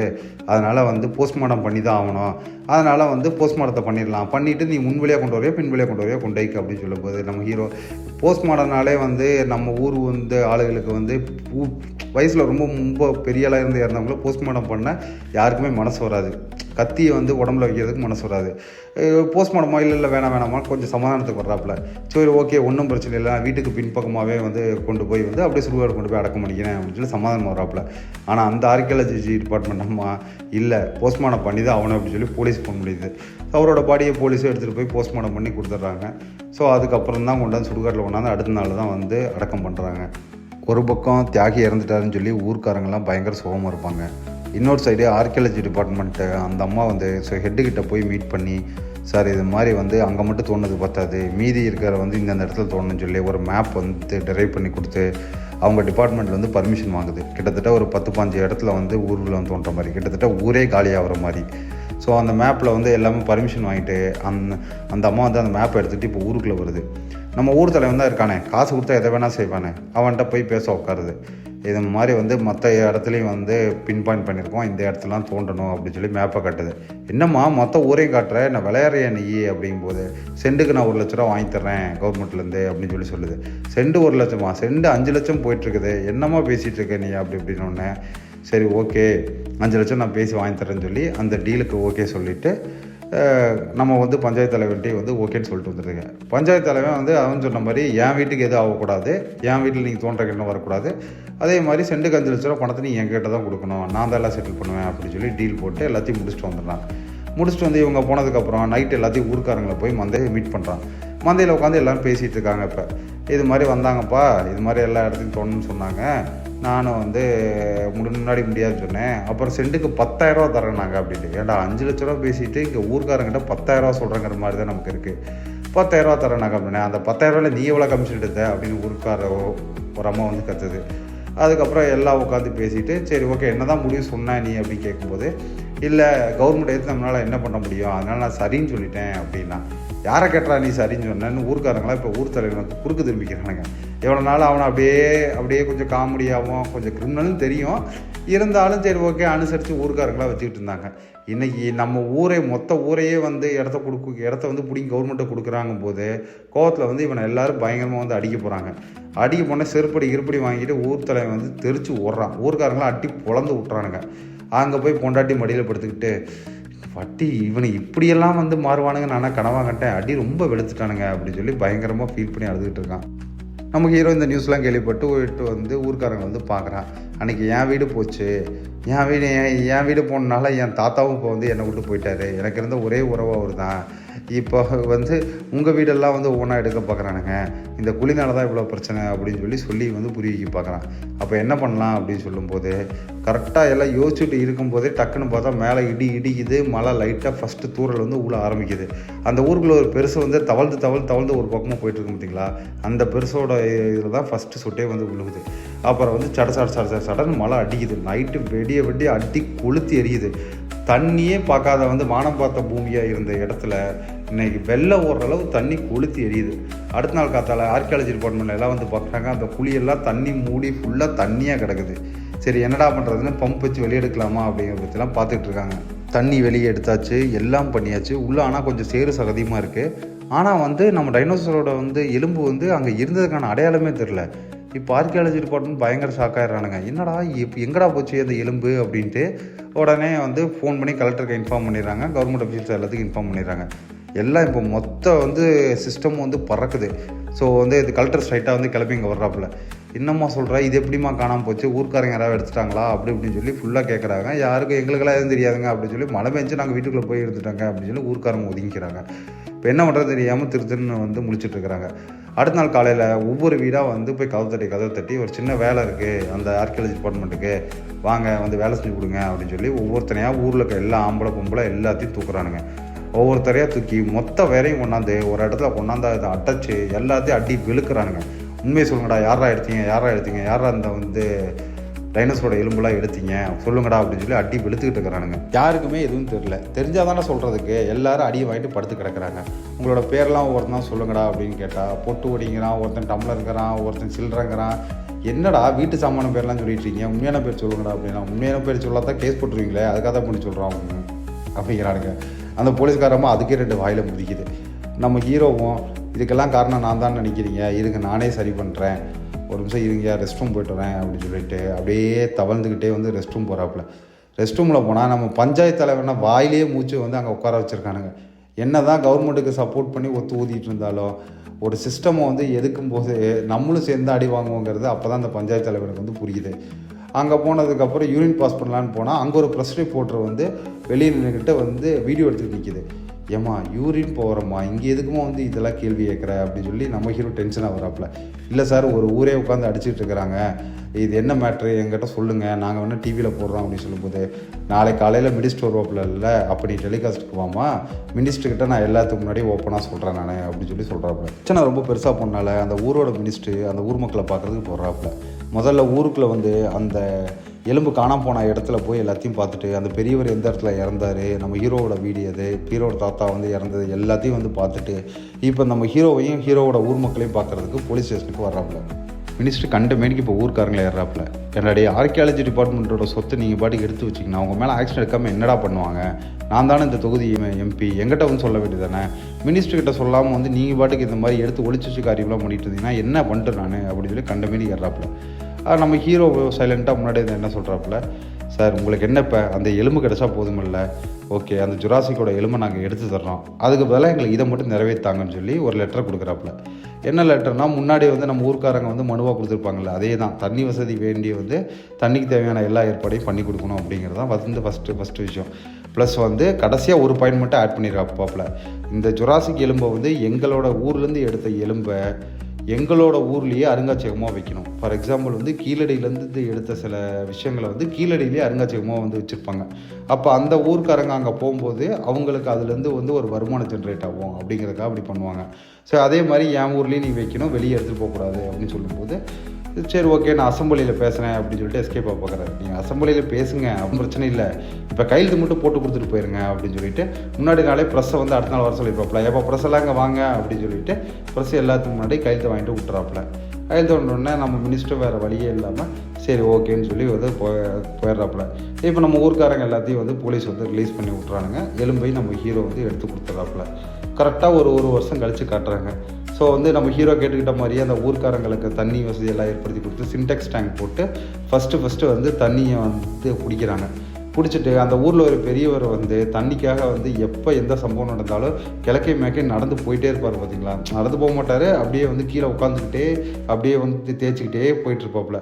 அதனால் வந்து போஸ்ட்மார்ட்டம் பண்ணி தான் ஆகணும், அதனால் வந்து போஸ்ட்மார்ட்டத்தை பண்ணிடலாம், பண்ணிவிட்டு நீ முன் வழியாக கொண்டு வரையோ பின் வழியாக கொண்டு வரையோ கொண்டு வைக்க அப்படின்னு சொல்லும்போது நம்ம ஹீரோ போஸ்ட்மார்ட்டம்னாலே வந்து நம்ம ஊர் வந்து ஆளுகளுக்கு வந்து வயசில் ரொம்ப பெரிய ஆளாக இருந்து இறந்தவங்கள போஸ்ட்மார்ட்டம் பண்ண யாருக்குமே மனசு வராது, கத்தியை வந்து உடம்புல வைக்கிறதுக்கு மனசு வராது. போஸ்ட்மார்ட்டமா இல்லை வேணாமா கொஞ்சம் சமாதானத்துக்கு வர்றாப்புல. சரி ஓகே ஒன்றும் பிரச்சனை இல்லை, வீட்டுக்கு பின்பக்கமாகவே வந்து கொண்டு போய் வந்து அப்படியே சுடுகாடு கொண்டு போய் அடக்கம் பண்ணிக்கிறேன் அப்படின்னு சொல்லி சமாதானம் வர்றாப்புல. ஆனால் அந்த ஆர்கியாலஜி டிபார்ட்மெண்ட் அம்மா இல்லை போஸ்ட்மார்ட்டம் பண்ணி தான் ஆகணும் அப்படின்னு சொல்லி போலீஸ் ஃபோன் முடியுது. அவரோட பாடியை போலீஸும் எடுத்துகிட்டு போய் போஸ்ட்மார்ட்டம் பண்ணி கொடுத்துட்றாங்க. ஸோ அதுக்கப்புறம் தான் கொண்டாந்து சுடுகாட்டில் கொண்டாந்து அடுத்த நாள் தான் வந்து அடக்கம் பண்ணுறாங்க. ஒரு பக்கம் தியாகி இறந்துட்டாருன்னு சொல்லி ஊர்க்காரங்கெல்லாம் பயங்கர சோகமாக இருப்பாங்க. இன்னொரு சைடு ஆர்கியாலஜி டிபார்ட்மெண்ட்டு அந்த அம்மா வந்து ஹெட்டுக்கிட்ட போய் மீட் பண்ணி, சார் இது மாதிரி வந்து அங்கே மட்டும் தோணுது பார்த்தாது, மீதி இருக்கிற வந்து இந்த இடத்துல தோணுன்னு சொல்லி ஒரு மேப் வந்து டிரைவ் பண்ணி கொடுத்து அவங்க டிபார்ட்மெண்ட்டில் வந்து பர்மிஷன் வாங்குது. கிட்டத்தட்ட ஒரு 10-15 இடத்துல வந்து ஊரில் வந்து தோன்ற மாதிரி, கிட்டத்தட்ட ஊரே காலியாகிற மாதிரி. ஸோ அந்த மேப்பில் வந்து எல்லாமே பர்மிஷன் வாங்கிட்டு அந்த அம்மா வந்து அந்த மேப்பை எடுத்துகிட்டு இப்போ ஊருக்குள்ளே வருது. நம்ம ஊர் தலைவன் தான் இருக்கானே, காசு கொடுத்தா எதை வேணால் செய்வானே, அவன்கிட்ட போய் பேச உட்காருது. இது மாதிரி வந்து மற்ற இடத்துலையும் வந்து பின் பாயிண்ட் பண்ணியிருக்கோம், இந்த இடத்துலாம் தோண்டணும் அப்படின்னு சொல்லி மேப்பை காட்டுது. என்னம்மா மொத்த ஊரையும் காட்டுற, நான் விளையாடுறேன் நீ அப்படிங்கும்போது, செண்டுக்கு நான் 1 லட்ச ரூபா வாங்கி தர்றேன் கவர்மெண்ட்லேருந்து அப்படின்னு சொல்லி சொல்லுது. செண்டு 1 லட்சமா, செண்டு 5 லட்சம் போயிட்டுருக்குது, என்னம்மா பேசிகிட்டு இருக்க நீ அப்படி இப்படின்னு ஒன்று. சரி ஓகே 5 லட்சம் நான் பேசி வாங்கி தரேன்னு சொல்லி அந்த டீலுக்கு ஓகே சொல்லிவிட்டு நம்ம வந்து பஞ்சாயத்து தலைவர்கிட்டையும் வந்து ஓகேன்னு சொல்லிட்டு வந்துடுங்க. பஞ்சாயத்து தலைவன் வந்து அவன் சொன்ன மாதிரி என் வீட்டுக்கு எதுவும் ஆகக்கூடாது, என் வீட்டில் நீங்கள் தோன்ற கிட்ட வரக்கூடாது, அதே மாதிரி செண்டுக்கு 5 லட்ச ரூபா பணத்தை நீ என்கிட்ட தான் கொடுக்கணும், நான் தான் எல்லாம் செட்டில் பண்ணுவேன் அப்படின்னு சொல்லி டீல் போட்டு எல்லாத்தையும் முடிச்சுட்டு வந்துடுறான். முடிச்சுட்டு வந்து இவங்க போனதுக்கப்புறம் நைட்டு எல்லாத்தையும் ஊர்க்காரங்களை போய் மந்தையை மீட் பண்ணுறான். மந்தையில் உட்காந்து எல்லோரும் பேசிகிட்டு இருக்காங்க. இப்போ இது மாதிரி வந்தாங்கப்பா, இது மாதிரி எல்லா இடத்துலையும் தோணுன்னு சொன்னாங்க, நானும் வந்து முன்னாடி முடியாதுன்னு சொன்னேன். அப்புறம் செண்டுக்கு 10,000 ரூபா தரேனாங்க அப்படின்ட்டு. ஏன்டா 5 லட்ச ரூபா பேசிட்டு இங்கே ஊர்க்காரங்கிட்ட 10,000 ரூபா சொல்கிறங்கிற மாதிரி தான் நமக்கு இருக்குது. 10,000 ரூபா தரேனாங்க அப்படின்னேன். அந்த 10,000 ரூபாயில் நீ எவ்வளோ கமிஷன் எடுத்த அப்படின்னு ஊர்க்கார ஒரு அம்மா வந்து கத்துது. அதுக்கப்புறம் எல்லாம் உட்காந்து பேசிவிட்டு சரி ஓகே என்ன தான் முடிவு சொன்ன நீ அப்படின்னு கேட்கும்போது, இல்லை கவர்மெண்ட் எடுத்து நம்மளால் என்ன பண்ண முடியும், அதனால் நான் சரின்னு சொல்லிட்டேன் அப்படின்னா. யாரை கேட்டா நீ சரின்னு சொன்னேன்னு ஊர்க்காரங்களாம் இப்போ ஊர் தலைவனுக்கு குறுக்கு திரும்பிக்கிறானுங்க. எவ்வளோ நாள் அவனை அப்படியே கொஞ்சம் காமெடியாகவும் கொஞ்சம் கிரிமினலும் தெரியும், இருந்தாலும் சரி ஓகே அனுசரித்து ஊர்க்காரங்களாம் வச்சுக்கிட்டு இருந்தாங்க. இன்றைக்கி நம்ம ஊரே மொத்த ஊரையே வந்து இடத்த வந்து பிடிங்கி கவர்மெண்ட்டை கொடுக்குறாங்க போது கோவத்தில் வந்து இவனை எல்லோரும் பயங்கரமாக வந்து அடிக்க போகிறாங்க. அடிக்க போனால் செருப்படி இருப்படி வாங்கிட்டு ஊர் தலைவன் வந்து தெரிச்சு ஓடுறான். ஊர்க்காரங்களாம் அடி பொழந்து விட்றானுங்க. அங்கே போய் பொண்டாட்டி மடியில் படுத்துக்கிட்டு வட்டி இவனை இப்படியெல்லாம் வந்து மாறுவானுங்க, நானா கனவாக கட்டேன், அடி ரொம்ப வெளுத்துட்டானுங்க அப்படின்னு சொல்லி பயங்கரமாக ஃபீல் பண்ணி அழுதுகிட்டு இருக்கான். நம்ம ஹீரோ இந்த நியூஸ்லாம் கேள்விப்பட்டு போயிட்டு வந்து ஊர்க்காரங்க வந்து பார்க்குறான். அன்றைக்கி என் வீடு போச்சு, என் வீடு போனனால என் தாத்தாவும் இப்போ வந்து என்னை விட்டு போயிட்டாரு, எனக்கு இருந்த ஒரே உறவு அவர் தான், இப்போ வந்து உங்கள் வீடெல்லாம் வந்து ஒவ்வொன்றா எடுக்க பார்க்குறானுங்க, இந்த குழினால தான் இவ்வளோ பிரச்சனை அப்படின்னு சொல்லி வந்து புரிய பார்க்குறான். அப்போ என்ன பண்ணலாம் அப்படின்னு சொல்லும்போது கரெக்டாக எல்லாம் யோசிச்சுட்டு இருக்கும்போதே டக்குன்னு பார்த்தா மேலே இடிக்குது, மழை லைட்டாக ஃபஸ்ட்டு தூரல் வந்து உள்ள ஆரம்பிக்குது. அந்த ஊருக்குள்ள ஒரு பெருசு வந்து தவழ்ந்து ஒரு பக்கமாக போயிட்டுருக்கு பார்த்தீங்களா, அந்த பெருசோட இதில் தான் ஃபஸ்ட்டு சொட்டே வந்து விழுகுது. அப்புறம் வந்து சடன்னு மழை அடிக்குது. நைட்டு வெடிய அடி கொளுத்தி எரியுது. தண்ணியே பார்க்காத வந்து வானம் பார்த்த பூமியாக இருந்த இடத்துல இன்றைக்கி வெள்ளம் ஓடுற அளவு தண்ணி கொளுத்தி எரியுது. அடுத்த நாள் காத்தால ஆர்கியாலஜி டிபார்ட்மெண்ட்டில் எல்லாம் வந்து பார்க்குறாங்க, அந்த குழியெல்லாம் தண்ணி மூடி ஃபுல்லாக தண்ணியாக கிடக்குது. சரி என்னடா பண்ணுறதுன்னு பம்ப் வச்சு வெளியே எடுக்கலாமா அப்படிங்கிற பற்றிலாம் பார்த்துட்டு இருக்காங்க. தண்ணி வெளியே எடுத்தாச்சு, எல்லாம் பண்ணியாச்சு. உள்ளே ஆனால் கொஞ்சம் சேறு சகதியமாக இருக்குது. ஆனால் வந்து நம்ம டைனோசரோட வந்து எலும்பு வந்து அங்கே இருந்ததுக்கான அடையாளமே தெரில. இப்போ ஆர்கியாலஜி டிபார்ட்மெண்ட் பயங்கர ஷாக்காயிடுறானுங்க. என்னடா இப்போ எங்கடா போச்சு அந்த எலும்பு அப்படின்ட்டு உடனே வந்து ஃபோன் பண்ணி கலெக்டருக்கு இன்ஃபார்ம் பண்ணிடுறாங்க, கவர்மெண்ட் அஃபீஷியல்ஸ் எல்லாத்துக்கும் இன்ஃபார்ம் பண்ணிடுறாங்க. எல்லாம் இப்போ மொத்த வந்து சிஸ்டம் வந்து பறக்குது. ஸோ வந்து இது கலெக்டர் ஸ்ட்ரைட்டாக வந்து கிளப்பி இங்கே வர்றாப்புல. என்னம்மா சொல்கிறா, இது எப்படிமா காணாமல் போச்சு, ஊர்க்காரங்க யாராவது எடுத்துட்டாங்களா இப்படின்னு சொல்லி ஃபுல்லாக கேட்குறாங்க. யாருக்கும் எங்களுக்கெல்லாம் எதுவும் தெரியாதுங்க அப்படின்னு சொல்லி மழை பெஞ்சு நாங்கள் வீட்டுக்குள்ளே போய் எடுத்துட்டாங்க அப்படின்னு சொல்லி ஊர்க்காரங்க ஒதுங்கிக்கிறாங்க. இப்போ என்ன பண்ணுறது தெரியாமல் திருன்னு வந்து முழிச்சிட்ருக்குறாங்க. அடுத்த நாள் காலையில் ஒவ்வொரு வீடாக வந்து போய் கதவு தட்டி ஒரு சின்ன வேலை இருக்குது அந்த ஆர்கியாலஜி டிபார்ட்மெண்ட்டுக்கு, வாங்க வந்து வேலை செஞ்சு கொடுங்க அப்படின்னு சொல்லி ஒவ்வொருத்தனையாக ஊரில் இருக்க எல்லா ஆம்பளை பொம்பளை எல்லாத்தையும் தூக்குறானுங்க. ஒவ்வொருத்தரையாக தூக்கி மொத்த வேலையும் கொண்டாந்து ஒரு இடத்துல கொண்டாந்து அதை அடைச்சி எல்லாத்தையும் அடி வெளுக்கிறானுங்க. உண்மையை சொல்லுங்கடா, யாரா எடுத்தீங்க, யாரா அந்த வந்து டைனோசரோட எலும்புலாம் எடுத்தீங்க சொல்லுங்கடா அப்படின்னு சொல்லி அடி வெளுத்துக்கிட்டு இருக்கிறானுங்க. யாருக்குமே எதுவும் தெரியல. தெரிஞ்சாதானே சொல்கிறதுக்கு எல்லாரும் அடியை வாங்கிட்டு படுத்து கிடக்குறாங்க. உங்களோட பேரெல்லாம் ஒருத்தன் சொல்லுங்கடா அப்படின்னு கேட்டால் பொட்டு ஒடிங்கிறான், ஒருத்தன் டம்ளருங்கிறான், ஒருத்தன் சில்லறங்கிறான். என்னடா வீட்டு சாமான பேர்லாம் சொல்லிட்டு இருக்கீங்க, உண்மையான பேர் சொல்லுங்கடா அப்படின்னா, உண்மையான பேர் சொல்லாதான் கேஸ் போட்டுருவீங்களே, அதுக்காக தான் பண்ணி சொல்கிறான் அப்படிங்கிறானுங்க. அந்த போலீஸ்காரமாக அதுக்கே 2 வாயில் முதிக்குது. நம்ம ஹீரோவும் இதுக்கெல்லாம் காரணம் நான் தான் நினைக்கிறீங்க, இருங்க நானே சரி பண்ணுறேன், ஒரு நிமிஷம் இருங்க ரெஸ்ட் ரூம் போய்ட்டு வரேன் அப்படின்னு சொல்லிட்டு அப்படியே தவழ்ந்துக்கிட்டே வந்து ரெஸ்ட் ரூம் போகிறாப்புல. ரெஸ்ட் ரூமில் போனால் நம்ம பஞ்சாயத்து தலைவர்னா வாயிலேயே மூச்சு வந்து அங்கே உட்கார வச்சுருக்கானுங்க. என்ன தான் கவர்மெண்ட்டுக்கு சப்போர்ட் பண்ணி ஊதிட்டு இருந்தாலும் ஒரு சிஸ்டமை வந்து எதுக்கும்போது நம்மளும் சேர்ந்து அடி வாங்குவோங்கிறது அப்போ தான் அந்த பஞ்சாயத்து தலைவருக்கு வந்து புரியுது. அங்கே போனதுக்கப்புறம் யூரின் பாஸ் பண்ணலான்னு போனால் அங்கே ஒரு ப்ரெஸ் ரிப்போர்ட்டர் வந்து வெளியே நின்றுக்கிட்ட வந்து வீடியோ எடுத்துகிட்டு நிற்கிது. ஏம்மா யூரின் போகிறோம்மா, இங்கே எதுக்குமா வந்து இதெல்லாம் கேள்வி கேட்குற அப்படின்னு சொல்லி நம்ம ஹீரோ டென்ஷனாக வராப்புல. இல்லை சார், ஒரு ஊரே உட்காந்து அடிச்சுட்டு இருக்கிறாங்க, இது என்ன மேட்ரு எங்கிட்ட சொல்லுங்கள், நாங்கள் வேணால் டிவியில் போடுறோம் அப்படின்னு சொல்லும்போது, நாளைக்கு காலையில் மினிஸ்டர் வருவாப்புல, இல்லை அப்படி டெலிகாஸ்ட்டுக்கு வாமா, மினிஸ்டர்கிட்ட நான் எல்லாத்துக்கு முன்னாடி ஓப்பனாக சொல்கிறேன் நான் அப்படின்னு சொல்லி சொல்கிறாப்புல. பிரச்சனை ரொம்ப பெருசாக போனால அந்த ஊரோட மினிஸ்டர் அந்த ஊர் மக்களை பார்க்குறதுக்கு போடுறாப்புல. முதல்ல ஊருக்குள்ளே வந்து அந்த எலும்பு காணாமல் போன இடத்துல போய் எல்லாத்தையும் பார்த்துட்டு, அந்த பெரியவர் எந்த இடத்துல இறந்தார், நம்ம ஹீரோவோட வீடு எது, ஹீரோட தாத்தா வந்து இறந்தது எல்லாத்தையும் வந்து பார்த்துட்டு, இப்போ நம்ம ஹீரோவையும் ஹீரோவோட ஊர் மக்களையும் பார்க்குறதுக்கு போலீஸ் ஸ்டேஷனுக்கு வர்றாப்புல. மினிஸ்டர் கண்ட மேனிக்கு இப்போ ஊர்க்காரங்களை ஏறாப்புல. என்னுடைய ஆர்கியாலஜி டிபார்ட்மெண்ட்டோட சொத்தை நீங்கள் பாட்டுக்கு எடுத்து வச்சிங்கன்னா அவங்க மேலே ஆக்ஷன் எடுக்காமல் என்னடா பண்ணுவாங்க, நான் தானே இந்த தொகுதி எம்பி, எங்கிட்ட வந்து சொல்ல வேண்டியது தானே, மினிஸ்டர்கிட்ட சொல்லாமல் வந்து நீங்கள் பாட்டுக்கு இந்த மாதிரி எடுத்து ஒளிச்சு வச்சு காரியம்லாம் பண்ணிட்டு இருந்தீங்கன்னா என்ன பண்ணிட்டு நான் அப்படின்னு சொல்லி கண்ட மேனிக்கு ஏறாப்புல. நம்ம ஹீரோ சைலண்ட்டாக முன்னாடி என்ன சொல்கிறாப்புல, சார் உங்களுக்கு என்ன இப்போ அந்த எலும்பு கிடச்சா போதுமில்ல, ஓகே அந்த ஜுராசிக்கோட எலும்பை நாங்கள் எடுத்து தர்றோம், அதுக்கு பதிலாக எங்களுக்கு இதை மட்டும் நிறைவேற்றாங்கன்னு சொல்லி ஒரு லெட்டர் கொடுக்குறாப்புல. என்ன லெட்டர்னால், முன்னாடி வந்து நம்ம ஊர்க்காரங்க வந்து மனுவாக கொடுத்துருப்பாங்கள்ல, அதே தான் தண்ணி வசதி வேண்டிய வந்து தண்ணிக்கு தேவையான எல்லா ஏற்பாடையும் பண்ணி கொடுக்கணும் அப்படிங்கிறது தான் வந்து ஃபஸ்ட்டு விஷயம். ப்ளஸ் வந்து கடைசியாக ஒரு பாயிண்ட் மட்டும் ஆட் பண்ணிடுறாப்பாப்பில், இந்த ஜுராசிக் எலும்பை வந்து எங்களோட ஊர்லேருந்து எடுத்த எலும்பை எங்களோட ஊர்லேயே அருங்காட்சியகமாக வைக்கணும். ஃபார் எக்ஸாம்பிள் வந்து கீழடியிலேருந்து எடுத்த சில விஷயங்களை வந்து கீழடியிலேயே அருங்காட்சியகமாக வந்து வச்சுருப்பாங்க. அப்போ அந்த ஊர்க்காரங்க அங்கே போகும்போது அவங்களுக்கு அதுலேருந்து வந்து ஒரு வருமானம் ஜென்ரேட் ஆகும் அப்படிங்கிறதுக்காக அப்படி பண்ணுவாங்க. ஸோ அதே மாதிரி என் ஊர்லேயும் நீ வைக்கணும், வெளியே எடுத்துகிட்டு போகக்கூடாது அப்படின்னு சொல்லும்போது, சரி ஓகே நான் அசம்பிளியில் பேசுகிறேன் அப்படின்னு சொல்லிட்டு எஸ்கேப்பாக பார்க்குறாரு. நீங்கள் அசம்பிளியில் பேசுங்க, அப்படி பிரச்சனை இல்லை, இப்போ கையெழுத்து மட்டும் போட்டு கொடுத்துட்டு போயிருங்க அப்படின்னு சொல்லிட்டு முன்னாடி நாளே ப்ரெஸ்ஸை வந்து அடுத்த நாள் வர சொல்லியிருப்பாப்புல. எப்போ ப்ரெஸ் எல்லாம் இங்கே வாங்க அப்படின்னு சொல்லிட்டு ப்ரெஸ் எல்லாத்துக்கு முன்னாடி கையெழுத்து வாங்கிட்டு விட்டுறாப்புல. கையெழுத்து வாங்கினோடனே நம்ம மினிஸ்டர் வேறு வழியே இல்லாமல் சரி ஓகேன்னு சொல்லி வந்து போயிடுறாப்புல. இப்போ நம்ம ஊர்க்காரங்க எல்லாத்தையும் வந்து போலீஸ் வந்து ரிலீஸ் பண்ணி விட்றானுங்க. எலும்பை நம்ம ஹீரோ வந்து எடுத்து கொடுத்துட்றாப்புல. கரெக்டாக ஒரு வருஷம் கழித்து காட்டுறாங்க. ஸோ வந்து நம்ம ஹீரோ கேட்டுக்கிட்ட மாதிரியே அந்த ஊர்க்காரங்களுக்கு தண்ணி வசதியெல்லாம் ஏற்படுத்தி கொடுத்து சின்டெக்ஸ் டேங்க் போட்டு ஃபஸ்ட்டு வந்து தண்ணியை வந்து குடிக்கிறாங்க. பிடிச்சிட்டு அந்த ஊரில் ஒரு பெரியவர் வந்து தண்ணிக்காக வந்து எப்போ எந்த சம்பவம் நடந்தாலும் கிழக்கே மேற்கே நடந்து போயிட்டே இருப்பார் பார்த்தீங்களா. நடந்து போக மாட்டார், அப்படியே வந்து கீழே உட்காந்துக்கிட்டே அப்படியே வந்து தேய்ச்சிக்கிட்டே போயிட்டுருப்பாப்புல.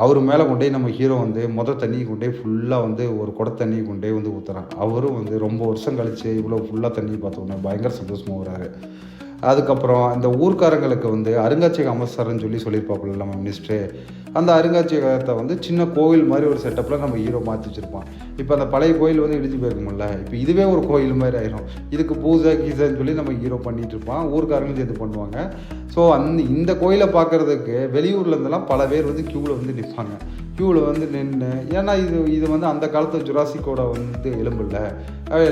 அவர் மேலே கொண்டே நம்ம ஹீரோ வந்து தண்ணியை கொண்டே ஃபுல்லாக வந்து ஒரு குட தண்ணியை கொண்டே வந்து ஊற்றுறான். அவரும் வந்து ரொம்ப வருஷம் கழித்து இவ்வளோ ஃபுல்லாக தண்ணி பார்த்தோன்னே பயங்கர சந்தோஷமாக வராரு. அதுக்கப்புறம் இந்த ஊர்க்காரங்களுக்கு வந்து அருங்காட்சியக அமைச்சர்னு சொல்லியிருப்பாப்புல நம்ம மினிஸ்டரு. அந்த அருங்காட்சியகத்தை வந்து சின்ன கோவில் மாதிரி ஒரு செட்டப்பில் நம்ம ஹீரோ மாற்றி வச்சுருப்பான். இப்போ அந்த பழைய கோயில் வந்து இடிஞ்சு போயிருக்கும்ல, இப்போ இதுவே ஒரு கோயில் மாதிரி ஆயிரும். இதுக்கு பூஜை கீசைன்னு சொல்லி நம்ம ஹீரோ பண்ணிகிட்டு இருப்பான், ஊர்க்காரங்களும் சேர்த்து பண்ணுவாங்க. ஸோ இந்த கோயிலை பார்க்குறதுக்கு வெளியூர்லேருந்துலாம் பல பேர் வந்து க்யூவில் வந்து நிற்பாங்க. க்யூவில் வந்து நின்று, ஏன்னா இது வந்து அந்த காலத்து ஜுராசிக்கோட வந்து எலும்பில்ல,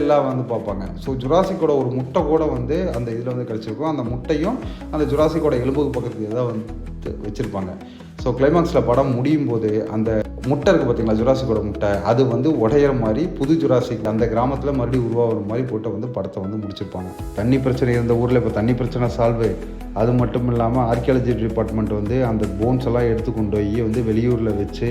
எல்லாம் வந்து பார்ப்பாங்க. ஸோ ஜுராசிக்கோட ஒரு முட்டை கூட வந்து அந்த இதில் வந்து கிடச்சிருக்கும். அந்த முட்டையும் அந்த ஜுராசிக்கோட எலும்புக்கு பக்கத்துக்கு தான் வந்து வச்சுருப்பாங்க. ஸோ கிளைமாக்ஸில் படம் முடியும் போது அந்த முட்டை இருக்குது பார்த்தீங்களா, ஜுராசிக்கோட முட்டை, அது வந்து உடையிற மாதிரி புது ஜுராசிக் அந்த கிராமத்தில் மறுபடியும் உருவாகிற மாதிரி போட்டு வந்து படத்தை வந்து முடிச்சிருப்பாங்க. தண்ணி பிரச்சனை இருந்த ஊரில் இப்போ தண்ணி பிரச்சனை சால்வு. அது மட்டும் இல்லாமல் ஆர்கியாலஜி டிபார்ட்மெண்ட் வந்து அந்த போன்ஸ் எல்லாம் எடுத்து கொண்டு போய் வந்து வெளியூரில் வச்சு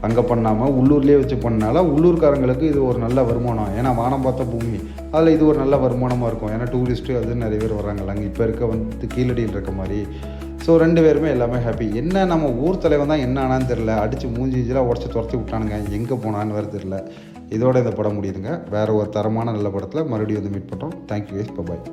அங்கே பண்ணாமல் உள்ளூர்லேயே வச்சு பண்ணனால உள்ளூர்காரங்களுக்கு இது ஒரு நல்ல வருமானம். ஏன்னா வானம் பார்த்த பூமி, அதில் இது ஒரு நல்ல வருமானமாக இருக்கும். ஏன்னா டூரிஸ்ட்டு அது நிறைய பேர் வர்றாங்கல்ல, அங்கே இப்போ இருக்க வந்து கீழடியில் இருக்க மாதிரி. ஸோ 2 பேருமே எல்லாமே ஹாப்பி. என்ன நம்ம ஊர் தலைவன் தான் என்ன ஆனான்னு தெரில, அடித்து மூஞ்சிலாம் உடச்சி துரத்தி விட்டானுங்க, எங்கே போனான்னு வேறு தெரில. இதோட இந்த படம் முடியுதுங்க. வேறு ஒரு தரமான நல்ல படத்தில் மறுபடியும் வந்து மீட் பண்ணுறோம். தேங்க்யூ கைஸ், பாய்.